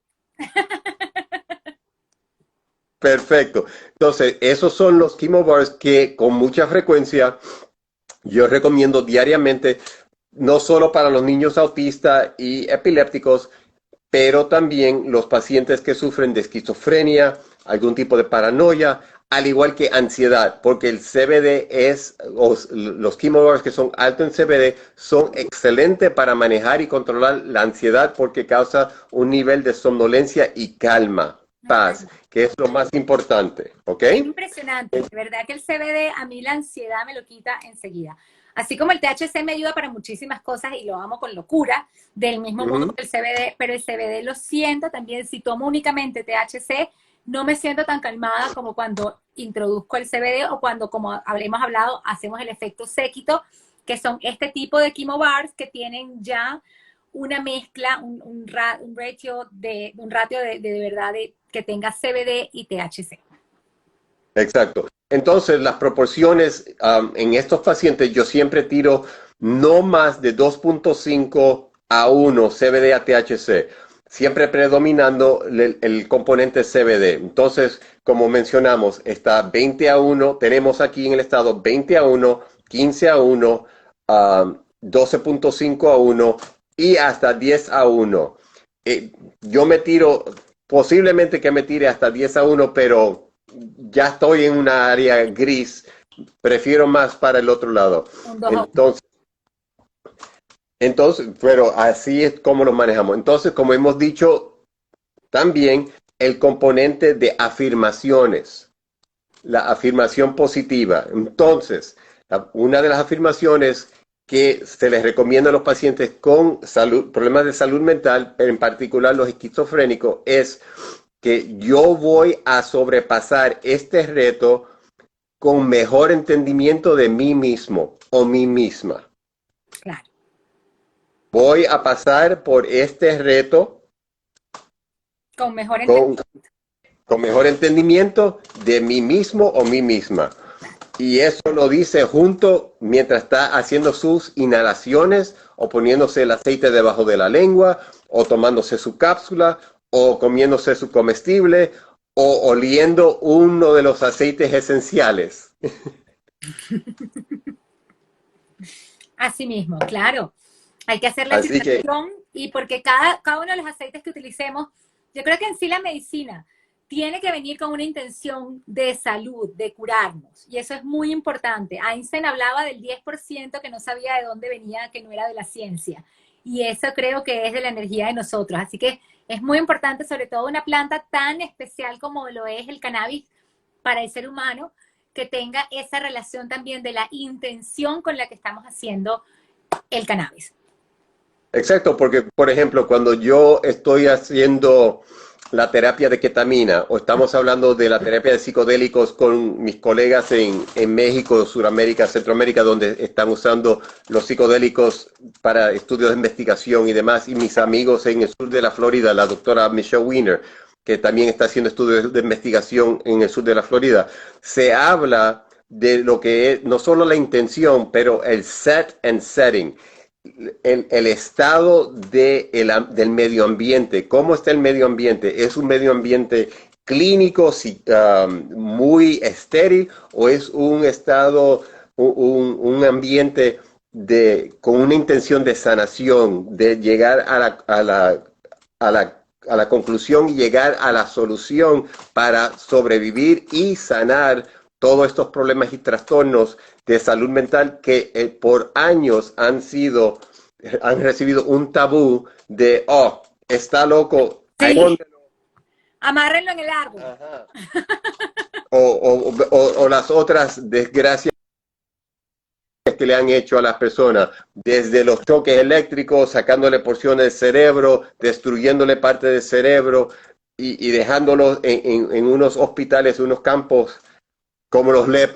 Perfecto. Entonces, esos son los chemo bars que con mucha frecuencia yo recomiendo diariamente, no solo para los niños autistas y epilépticos, pero también los pacientes que sufren de esquizofrenia, algún tipo de paranoia, al igual que ansiedad, porque el CBD los chemo bars que son altos en CBD son excelentes para manejar y controlar la ansiedad porque causa un nivel de somnolencia y calma, paz, que es lo más importante, ¿ok? Es impresionante, de verdad que el CBD a mí la ansiedad me lo quita enseguida. Así como el THC me ayuda para muchísimas cosas y lo amo con locura, del mismo modo que el CBD, pero el CBD lo siento también, si tomo únicamente THC, no me siento tan calmada como cuando introduzco el CBD o cuando, como habremos hablado, hacemos el efecto séquito, que son este tipo de chemo bars que tienen ya una mezcla, un ratio de verdad que tenga CBD y THC. Exacto. Entonces, las proporciones en estos pacientes, yo siempre tiro no más de 2.5-1 CBD a THC, siempre predominando el componente CBD. Entonces, como mencionamos, está 20-1, tenemos aquí en el estado 20-1, 15-1, 12.5-1 y hasta 10-1. Yo me tiro, posiblemente que me tire hasta 10-1, pero ya estoy en una área gris, prefiero más para el otro lado. Entonces, pero así es como nos manejamos. Entonces, como hemos dicho, también el componente de afirmaciones, la afirmación positiva. Entonces, una de las afirmaciones que se les recomienda a los pacientes con problemas de salud mental, en particular los esquizofrénicos, es que yo voy a sobrepasar este reto con mejor entendimiento de mí mismo o mí misma. Claro. Voy a pasar por este reto Con mejor con, entendimiento. con mejor entendimiento de mí mismo o mí misma. Y eso lo dice junto mientras está haciendo sus inhalaciones o poniéndose el aceite debajo de la lengua o tomándose su cápsula o comiéndose su comestible o oliendo uno de los aceites esenciales. Así mismo, claro. Hay que hacer la Así que, afirmación y porque cada uno de los aceites que utilicemos, yo creo que en sí la medicina tiene que venir con una intención de salud, de curarnos. Y eso es muy importante. Einstein hablaba del 10% que no sabía de dónde venía, que no era de la ciencia. Y eso creo que es de la energía de nosotros. Así que es muy importante, sobre todo una planta tan especial como lo es el cannabis para el ser humano, que tenga esa relación también de la intención con la que estamos haciendo el cannabis. exacto, porque por ejemplo, cuando yo estoy haciendo la terapia de ketamina o estamos hablando de la terapia de psicodélicos con mis colegas en México, Sudamérica, Centroamérica, donde están usando los psicodélicos para estudios de investigación y demás, y mis amigos en el sur de la Florida, la doctora Michelle Weiner, que también está haciendo estudios de investigación en el sur de la Florida, se habla de lo que es no solo la intención, pero el set and setting. El estado del medio ambiente. ¿Cómo está el medio ambiente? ¿Es un medio ambiente clínico, muy estéril, o es un estado, un ambiente con una intención de sanación, de llegar a la conclusión y llegar a la solución para sobrevivir y sanar todos estos problemas y trastornos de salud mental que por años han recibido un tabú de, oh, está loco, Sí, amárrenlo en el árbol. ajá. O las otras desgracias que le han hecho a las personas, desde los choques eléctricos, sacándole porciones del cerebro, destruyéndole parte del cerebro y dejándolos en unos hospitales, unos campos como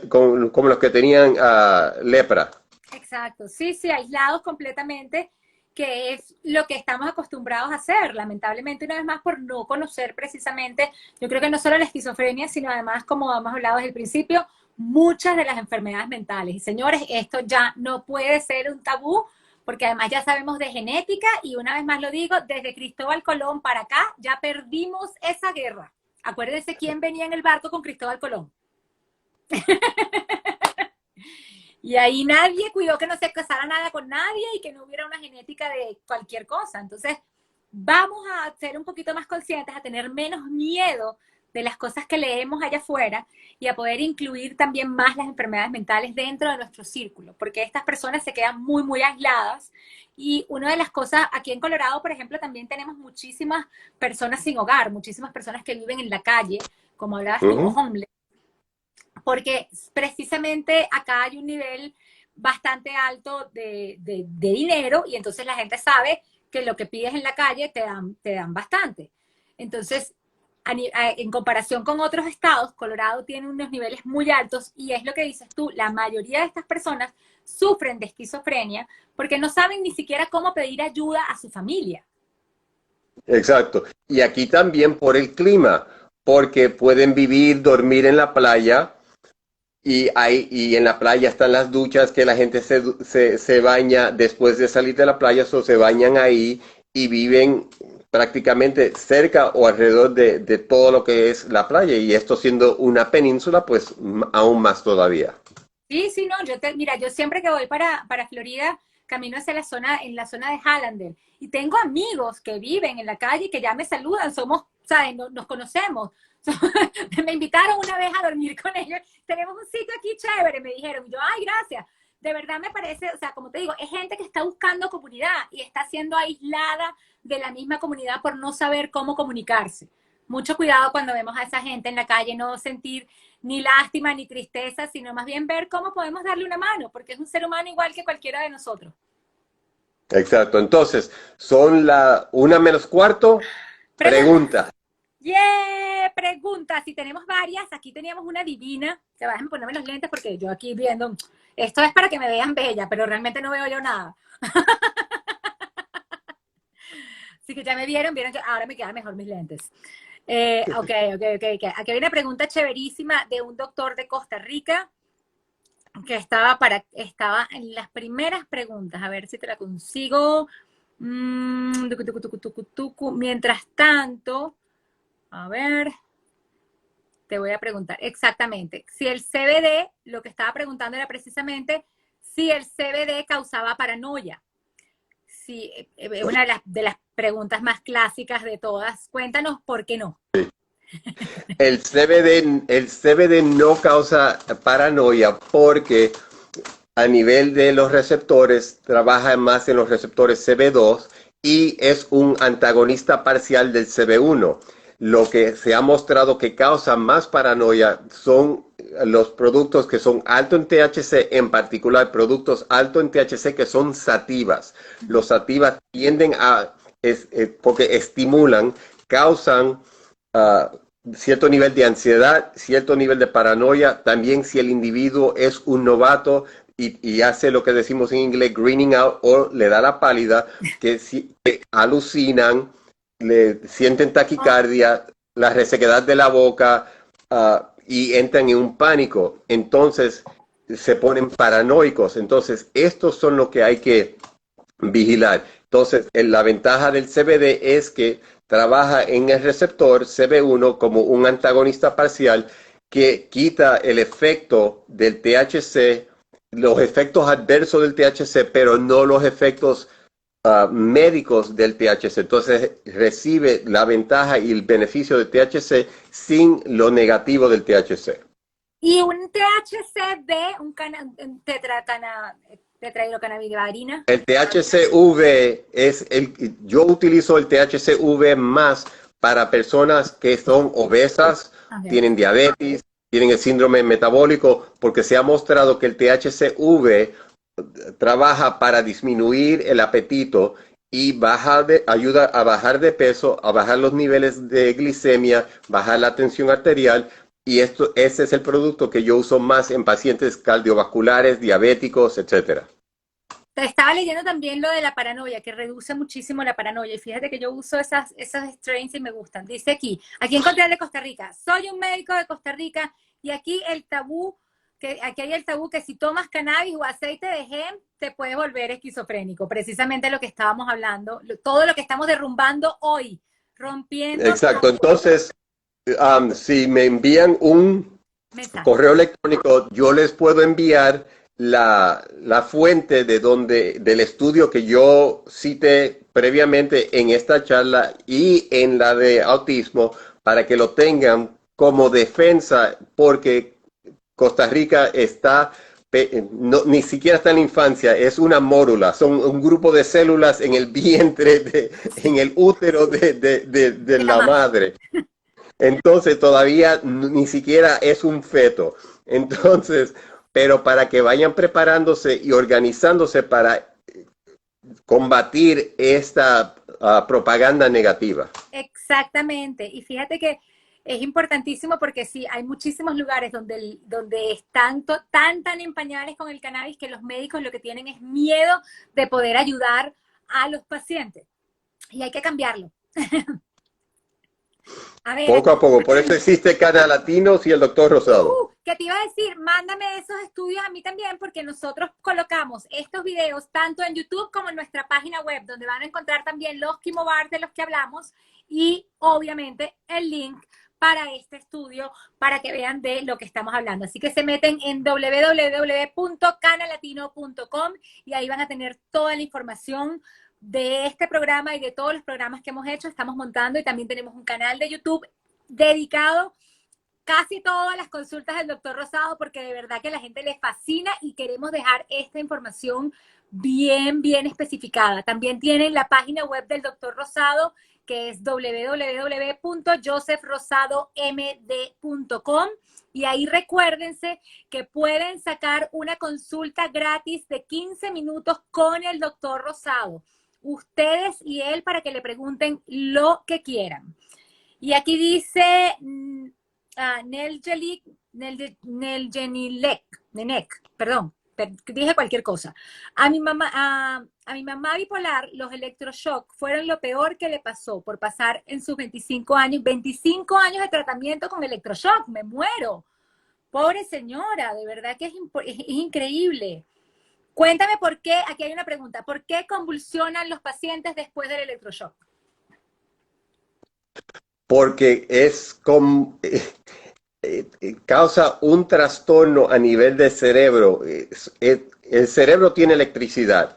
como los que tenían lepra. Exacto, sí, sí, aislados completamente, que es lo que estamos acostumbrados a hacer, lamentablemente, una vez más, por no conocer precisamente, yo creo que no solo la esquizofrenia, sino además, como hemos hablado desde el principio, muchas de las enfermedades mentales. Y señores, esto ya no puede ser un tabú, porque además ya sabemos de genética, y una vez más lo digo, desde Cristóbal Colón para acá, ya perdimos esa guerra. Acuérdense quién venía en el barco con Cristóbal Colón. Y ahí nadie cuidó que no se casara nada con nadie y que no hubiera una genética de cualquier cosa. Entonces, vamos a ser un poquito más conscientes, a tener menos miedo de las cosas que leemos allá afuera y a poder incluir también más las enfermedades mentales dentro de nuestro círculo, porque estas personas se quedan muy, muy aisladas. Y una de las cosas, aquí en Colorado, por ejemplo, también tenemos muchísimas personas sin hogar, muchísimas personas que viven en la calle, como hablabas tú, homeless, porque precisamente acá hay un nivel bastante alto de dinero y entonces la gente sabe que lo que pides en la calle te dan bastante. Entonces, en comparación con otros estados, Colorado tiene unos niveles muy altos y es lo que dices tú, la mayoría de estas personas sufren de esquizofrenia porque no saben ni siquiera cómo pedir ayuda a su familia. Exacto. Y aquí también por el clima, porque pueden vivir, dormir en la playa y en la playa están las duchas que la gente se baña después de salir de la playa, o se bañan ahí y viven prácticamente cerca o alrededor de todo lo que es la playa. Y esto siendo una península, pues aún más todavía. Sí, sí, no, mira, yo siempre que voy para Florida, camino hacia en la zona de Highlander, y tengo amigos que viven en la calle que ya me saludan, somos, ¿sabes? Nos conocemos. Me invitaron una vez a dormir con ellos, tenemos un sitio aquí chévere, me dijeron, y yo, ay, gracias. De verdad me parece, o sea, como te digo, es gente que está buscando comunidad y está siendo aislada de la misma comunidad por no saber cómo comunicarse. Mucho cuidado cuando vemos a esa gente en la calle, no sentir ni lástima ni tristeza, sino más bien ver cómo podemos darle una mano, porque es un ser humano igual que cualquiera de nosotros. Exacto. Entonces, son la 1:45. Preguntas. Pregunta. Yeah, preguntas. Si tenemos varias, aquí teníamos una divina. Que vayan a ponerme los lentes porque yo aquí viendo. Esto es para que me vean bella, pero realmente no veo yo nada. Así que ya me vieron que ahora me quedan mejor mis lentes. Ok. Aquí hay una pregunta chéverísima de un doctor de Costa Rica que estaba en las primeras preguntas. A ver si te la consigo. Mientras tanto, a ver, te voy a preguntar exactamente. Si el CBD, lo que estaba preguntando era precisamente si el CBD causaba paranoia. Sí, una de las preguntas más clásicas de todas. Cuéntanos por qué no. El CBD no causa paranoia porque a nivel de los receptores trabaja más en los receptores CB2 y es un antagonista parcial del CB1. Lo que se ha mostrado que causa más paranoia son los productos que son alto en THC, en particular productos alto en THC que son sativas. Los sativas tienden porque estimulan, causan uh, cierto nivel de ansiedad, cierto nivel de paranoia. También si el individuo es un novato y hace lo que decimos en inglés greening out o le da la pálida, que alucinan, le sienten taquicardia, la resequedad de la boca y entran en un pánico. Entonces se ponen paranoicos. Entonces estos son los que hay que vigilar. Entonces la ventaja del CBD es que trabaja en el receptor CB1 como un antagonista parcial que quita el efecto del THC, los efectos adversos del THC, pero no los efectos médicos del THC. Entonces recibe la ventaja y el beneficio del THC sin lo negativo del THC. Y un THC de un tetrahidrocannabidiol. El THCV yo utilizo el THCV más para personas que son obesas, Okay. tienen diabetes, tienen el síndrome metabólico, porque se ha mostrado que el THCV trabaja para disminuir el apetito y ayuda a bajar de peso, a bajar los niveles de glicemia, bajar la tensión arterial. Y ese es el producto que yo uso más en pacientes cardiovasculares, diabéticos, etcétera. Te estaba leyendo también lo de la paranoia, que reduce muchísimo la paranoia. Y fíjate que yo uso esos strains y me gustan. Dice aquí encontré el de Costa Rica. Soy un médico de Costa Rica y aquí hay el tabú que si tomas cannabis o aceite de hemp te puede volver esquizofrénico. Precisamente lo que estábamos hablando, todo lo que estamos derrumbando hoy, rompiendo. Exacto. Entonces, si me envían un correo electrónico, yo les puedo enviar la fuente del estudio que yo cité previamente en esta charla y en la de autismo para que lo tengan como defensa, porque Costa Rica ni siquiera está en la infancia, es una mórula, son un grupo de células en el vientre, en el útero de la madre. Entonces todavía ni siquiera es un feto. Entonces, pero para que vayan preparándose y organizándose para combatir esta propaganda negativa. Exactamente. Y fíjate que es importantísimo porque sí, hay muchísimos lugares donde están tan en pañales con el cannabis que los médicos lo que tienen es miedo de poder ayudar a los pacientes. Y hay que cambiarlo. A ver, poco a poco, por eso existe Canal Latinos y el Doctor Rosado. ¿Qué te iba a decir? Mándame esos estudios a mí también, porque nosotros colocamos estos videos tanto en YouTube como en nuestra página web, donde van a encontrar también los quimobars de los que hablamos y obviamente el link para este estudio para que vean de lo que estamos hablando. Así que se meten en www.canalatino.com y ahí van a tener toda la información de este programa y de todos los programas que hemos hecho. Estamos montando y también tenemos un canal de YouTube dedicado casi todas las consultas del doctor Rosado, porque de verdad que a la gente le fascina y queremos dejar esta información bien especificada. También tienen la página web del doctor Rosado, que es www.josephrosadomd.com, y ahí recuérdense que pueden sacar una consulta gratis de 15 minutos con el doctor Rosado, ustedes y él, para que le pregunten lo que quieran. Y aquí dice Nenek, perdón, dije cualquier cosa. A mi mamá bipolar, los electroshock fueron lo peor que le pasó por pasar en sus 25 años de tratamiento con electroshock. Me muero. Pobre señora, de verdad que es increíble. Cuéntame por qué, aquí hay una pregunta, ¿por qué convulsionan los pacientes después del electroshock? Porque causa un trastorno a nivel del cerebro. El cerebro tiene electricidad,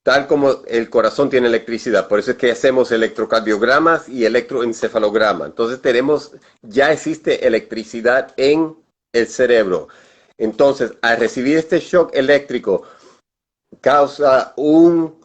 tal como el corazón tiene electricidad. Por eso es que hacemos electrocardiogramas y electroencefalograma. Entonces ya existe electricidad en el cerebro. Entonces, al recibir este shock eléctrico, causa un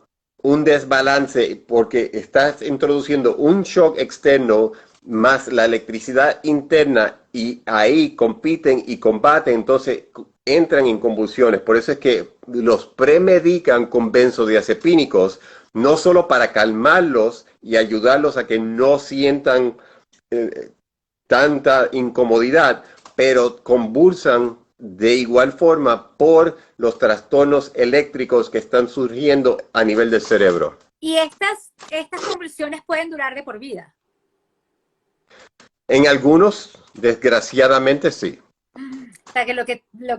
desbalance porque estás introduciendo un shock externo más la electricidad interna, y ahí compiten y combaten, entonces entran en convulsiones. Por eso es que los premedican con benzodiazepínicos, no solo para calmarlos y ayudarlos a que no sientan tanta incomodidad, pero convulsan de igual forma por los trastornos eléctricos que están surgiendo a nivel del cerebro. Y estas convulsiones pueden durar de por vida. En algunos, desgraciadamente, sí. O sea, que lo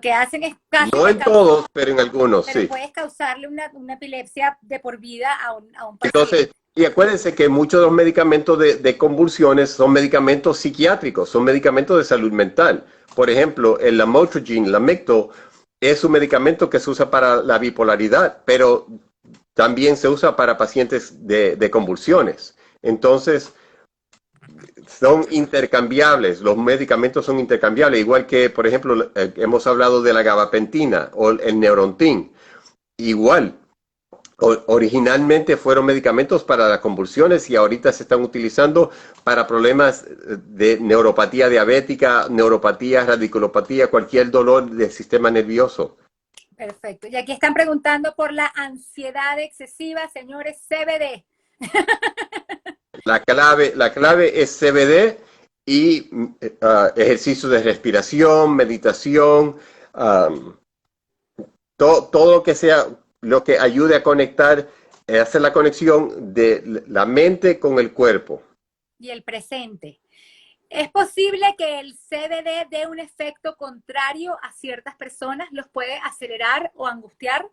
que hacen es casi... No en todos, pero en algunos, pero sí. puedes causarle una epilepsia de por vida a un paciente. Entonces, y acuérdense que muchos de los medicamentos de convulsiones son medicamentos psiquiátricos, son medicamentos de salud mental. Por ejemplo, el lamotrigine, Lamictal, es un medicamento que se usa para la bipolaridad, pero también se usa para pacientes de convulsiones. Entonces, son intercambiables, los medicamentos son intercambiables, igual que, por ejemplo, hemos hablado de la gabapentina o el Neurontin. Igual, originalmente fueron medicamentos para las convulsiones y ahorita se están utilizando para problemas de neuropatía diabética, neuropatía, radiculopatía, cualquier dolor del sistema nervioso. Perfecto. Y aquí están preguntando por la ansiedad excesiva, señores, CBD. La clave es CBD y ejercicios de respiración, meditación, todo que sea lo que ayude a conectar, hacer la conexión de la mente con el cuerpo. Y el presente. ¿Es posible que el CBD dé un efecto contrario a ciertas personas? ¿Los puede acelerar o angustiar?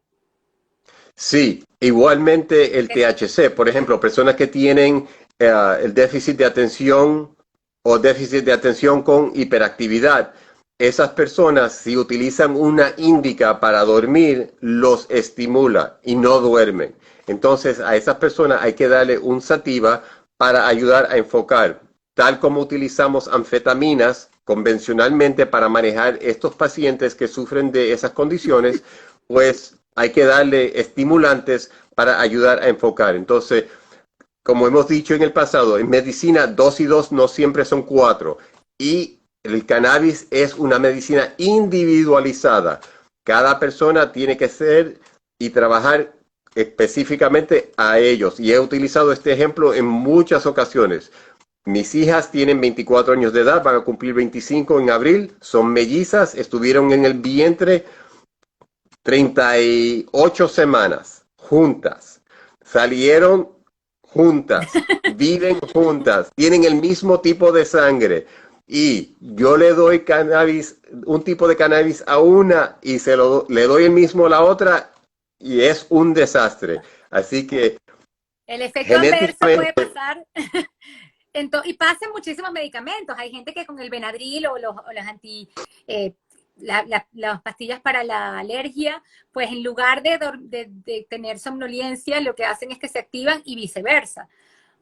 Sí, igualmente el THC, por ejemplo, personas que tienen el déficit de atención o déficit de atención con hiperactividad, esas personas, si utilizan una índica para dormir, los estimula y no duermen. Entonces, a esas personas hay que darle un sativa para ayudar a enfocar, tal como utilizamos anfetaminas convencionalmente para manejar estos pacientes que sufren de esas condiciones, pues hay que darle estimulantes para ayudar a enfocar. Entonces, como hemos dicho en el pasado, en medicina 2 y 2 no siempre son 4. Y el cannabis es una medicina individualizada. Cada persona tiene que ser y trabajar específicamente a ellos. Y he utilizado este ejemplo en muchas ocasiones. Mis hijas tienen 24 años de edad, van a cumplir 25 en abril, son mellizas, estuvieron en el vientre 38 semanas juntas, salieron juntas, viven juntas, tienen el mismo tipo de sangre, y yo le doy cannabis, un tipo de cannabis a una y le doy el mismo a la otra, y es un desastre. Así que el efecto adverso puede pasar. Y pasan muchísimos medicamentos. Hay gente que con el Benadryl o los las pastillas para la alergia, pues en lugar de tener somnolencia, lo que hacen es que se activan y viceversa.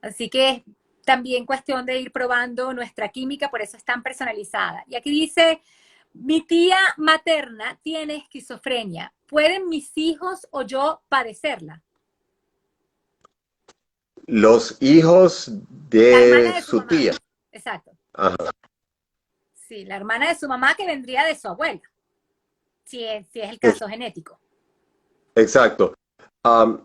Así que es también cuestión de ir probando nuestra química, por eso es tan personalizada. Y aquí dice, mi tía materna tiene esquizofrenia. ¿Pueden mis hijos o yo padecerla? Los hijos La de hermana de su su mamá. tía. Exacto. Ajá, Sí, la hermana de su mamá que vendría de su abuela, si es el es- caso genético. exacto. Am,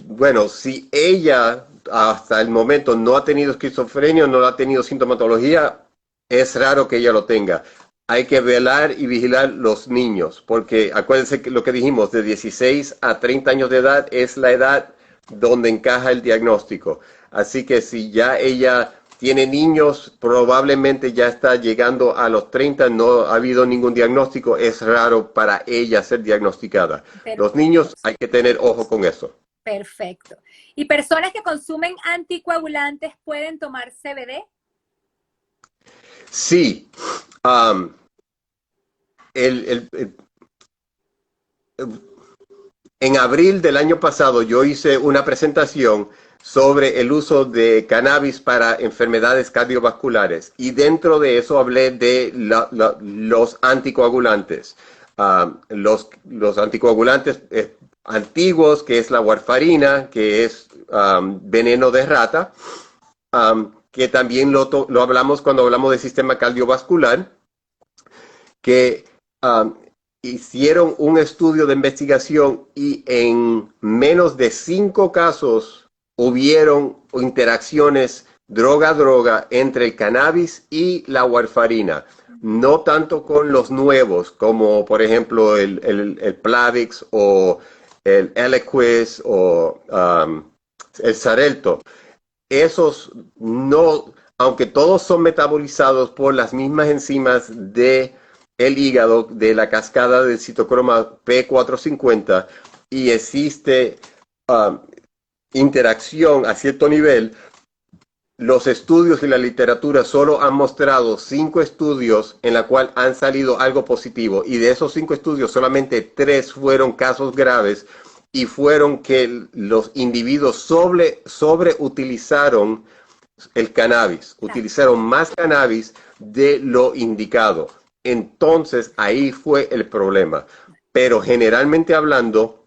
bueno, si ella hasta el momento no ha tenido esquizofrenia, no ha tenido sintomatología, es raro que ella lo tenga. Hay que velar y vigilar los niños, porque acuérdense que lo que dijimos, de 16 a 30 años de edad es la edad donde encaja el diagnóstico. Así que si ya ella tiene niños, probablemente ya está llegando a los 30, no ha habido ningún diagnóstico, es raro para ella ser diagnosticada. Los niños hay que tener ojo con eso. Perfecto. ¿Y personas que consumen anticoagulantes pueden tomar CBD? Sí, um, el, en abril del año pasado yo hice una presentación sobre el uso de cannabis para enfermedades cardiovasculares y dentro de eso hablé de los anticoagulantes. Los anticoagulantes antiguos, que es la warfarina, que es veneno de rata, que también lo hablamos cuando hablamos del sistema cardiovascular, que um, hicieron un estudio de investigación y en menos de 5 casos hubieron interacciones droga-droga entre el cannabis y la warfarina. No tanto con los nuevos, como por ejemplo el Plavix o el Eliquis o el Xarelto. Esos no, aunque todos son metabolizados por las mismas enzimas de el hígado, de la cascada del citocroma P450, y existe um, interacción a cierto nivel, los estudios y la literatura solo han mostrado 5 estudios en la cual han salido algo positivo, y de esos 5 estudios solamente 3 fueron casos graves y fueron que los individuos sobreutilizaron el cannabis, Claro. utilizaron más cannabis de lo indicado. Entonces ahí fue el problema. Pero generalmente hablando,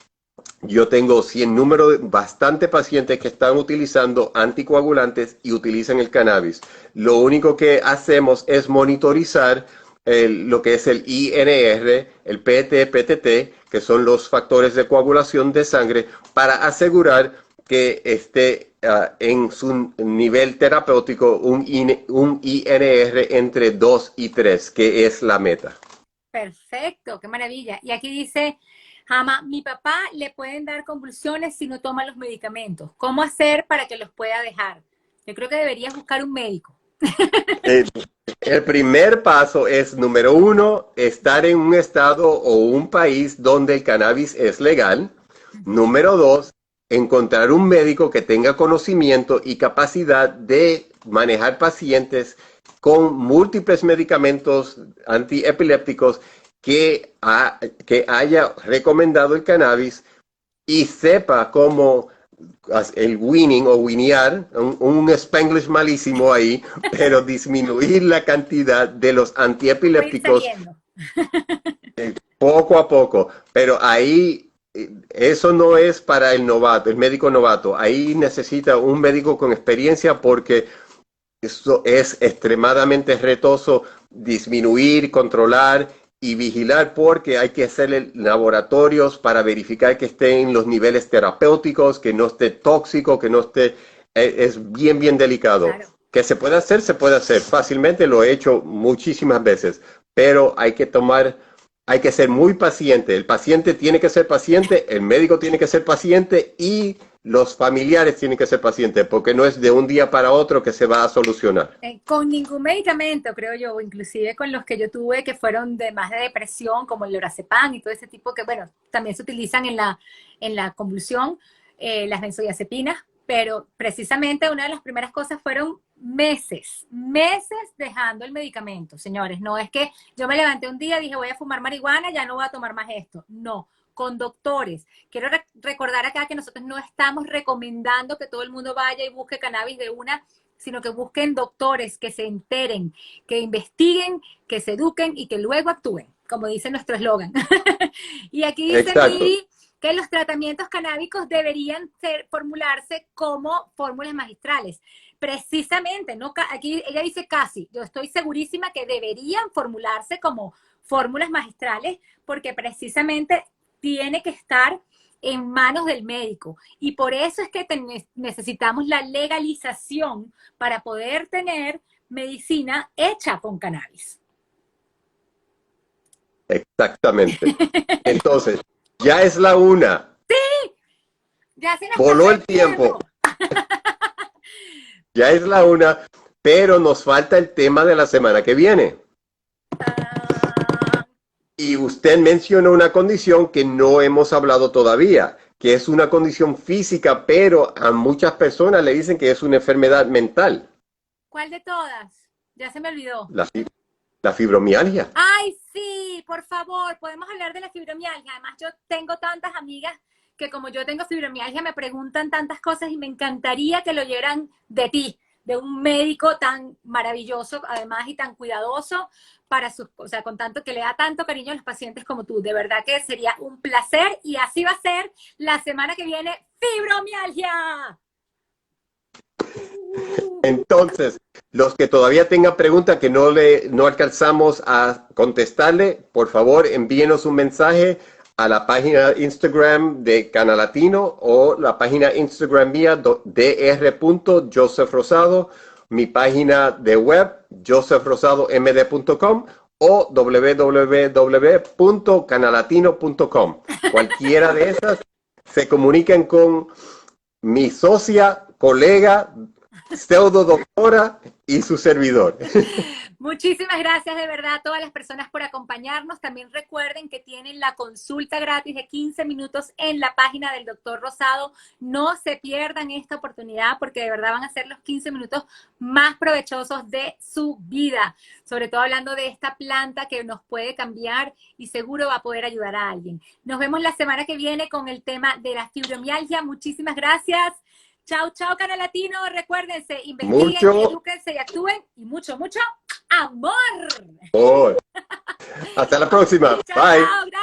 yo tengo 100 números, bastante pacientes que están utilizando anticoagulantes y utilizan el cannabis. Lo único que hacemos es monitorizar lo que es el INR, el PT, PTT, que son los factores de coagulación de sangre, para asegurar que esté en su nivel terapéutico un INR entre 2 y 3, que es la meta. Perfecto, qué maravilla. Y aquí dice, Jama, mi papá le pueden dar convulsiones si no toma los medicamentos. ¿Cómo hacer para que los pueda dejar? Yo creo que deberías buscar un médico. Eh, el primer paso es, número uno, estar en un estado o un país donde el cannabis es legal. Número dos, encontrar un médico que tenga conocimiento y capacidad de manejar pacientes con múltiples medicamentos antiepilépticos que haya recomendado el cannabis y sepa cómo el winning o winear, un spanglish malísimo ahí, pero disminuir la cantidad de los Va a ir antiepilépticos saliendo. poco a poco. Pero ahí eso no es para el novato, el médico novato. Ahí necesita un médico con experiencia porque eso es extremadamente retoso disminuir, controlar y vigilar porque hay que hacerle laboratorios para verificar que esté en los niveles terapéuticos, que no esté tóxico, que no esté, es bien, bien delicado. Claro. Que se puede hacer fácilmente, lo he hecho muchísimas veces, pero hay que ser muy paciente. El paciente tiene que ser paciente, el médico tiene que ser paciente y los familiares tienen que ser pacientes porque no es de un día para otro que se va a solucionar. Con ningún medicamento, creo yo, o inclusive con los que yo tuve que fueron de más de depresión, como el lorazepam y todo ese tipo que, bueno, también se utilizan en la convulsión, las benzodiazepinas, pero precisamente una de las primeras cosas fueron meses dejando el medicamento, señores. No es que yo me levanté un día, dije voy a fumar marihuana, ya no voy a tomar más esto. No, con doctores. Quiero recordar acá que nosotros no estamos recomendando que todo el mundo vaya y busque cannabis de una, sino que busquen doctores que se enteren, que investiguen, que se eduquen y que luego actúen, como dice nuestro eslogan. Y aquí dice Exacto. Miri que los tratamientos canábicos deberían formularse como fórmulas magistrales. Precisamente, no, aquí ella dice casi, yo estoy segurísima que deberían formularse como fórmulas magistrales porque precisamente tiene que estar en manos del médico. Y por eso es que necesitamos la legalización para poder tener medicina hecha con cannabis. Exactamente. Entonces, ya es la 1. Ya se nos Voló pasó el tiempo. Ya es la 1, pero nos falta el tema de la semana que viene. Y usted mencionó una condición que no hemos hablado todavía, que es una condición física, pero a muchas personas le dicen que es una enfermedad mental. ¿Cuál de todas? Ya se me olvidó. La fibromialgia. Ay, sí, por favor, podemos hablar de la fibromialgia. Además, yo tengo tantas amigas que como yo tengo fibromialgia me preguntan tantas cosas y me encantaría que lo oyeran de ti, de un médico tan maravilloso, además, y tan cuidadoso para sus, o sea, con tanto que le da tanto cariño a los pacientes como tú. De verdad que sería un placer y así va a ser la semana que viene, fibromialgia. Entonces, los que todavía tengan preguntas que no alcanzamos a contestarle, por favor envíenos un mensaje a la página Instagram de Canal Latino o la página Instagram mía dr.josephRosado, mi página de web josephrosadomd.com o www.canalatino.com. Cualquiera de esas se comunican con mi socia, colega, pseudo doctora y su servidor. Muchísimas gracias de verdad a todas las personas por acompañarnos. También recuerden que tienen la consulta gratis de 15 minutos en la página del Dr. Rosado. No se pierdan esta oportunidad porque de verdad van a ser los 15 minutos más provechosos de su vida. Sobre todo hablando de esta planta que nos puede cambiar y seguro va a poder ayudar a alguien. Nos vemos la semana que viene con el tema de la fibromialgia. Muchísimas gracias. Chao, chao, Canal Latino. Recuérdense, investiguen, edúquense y actúen. Y mucho, mucho amor. Hasta la próxima. Chao, Bye. chao, gracias.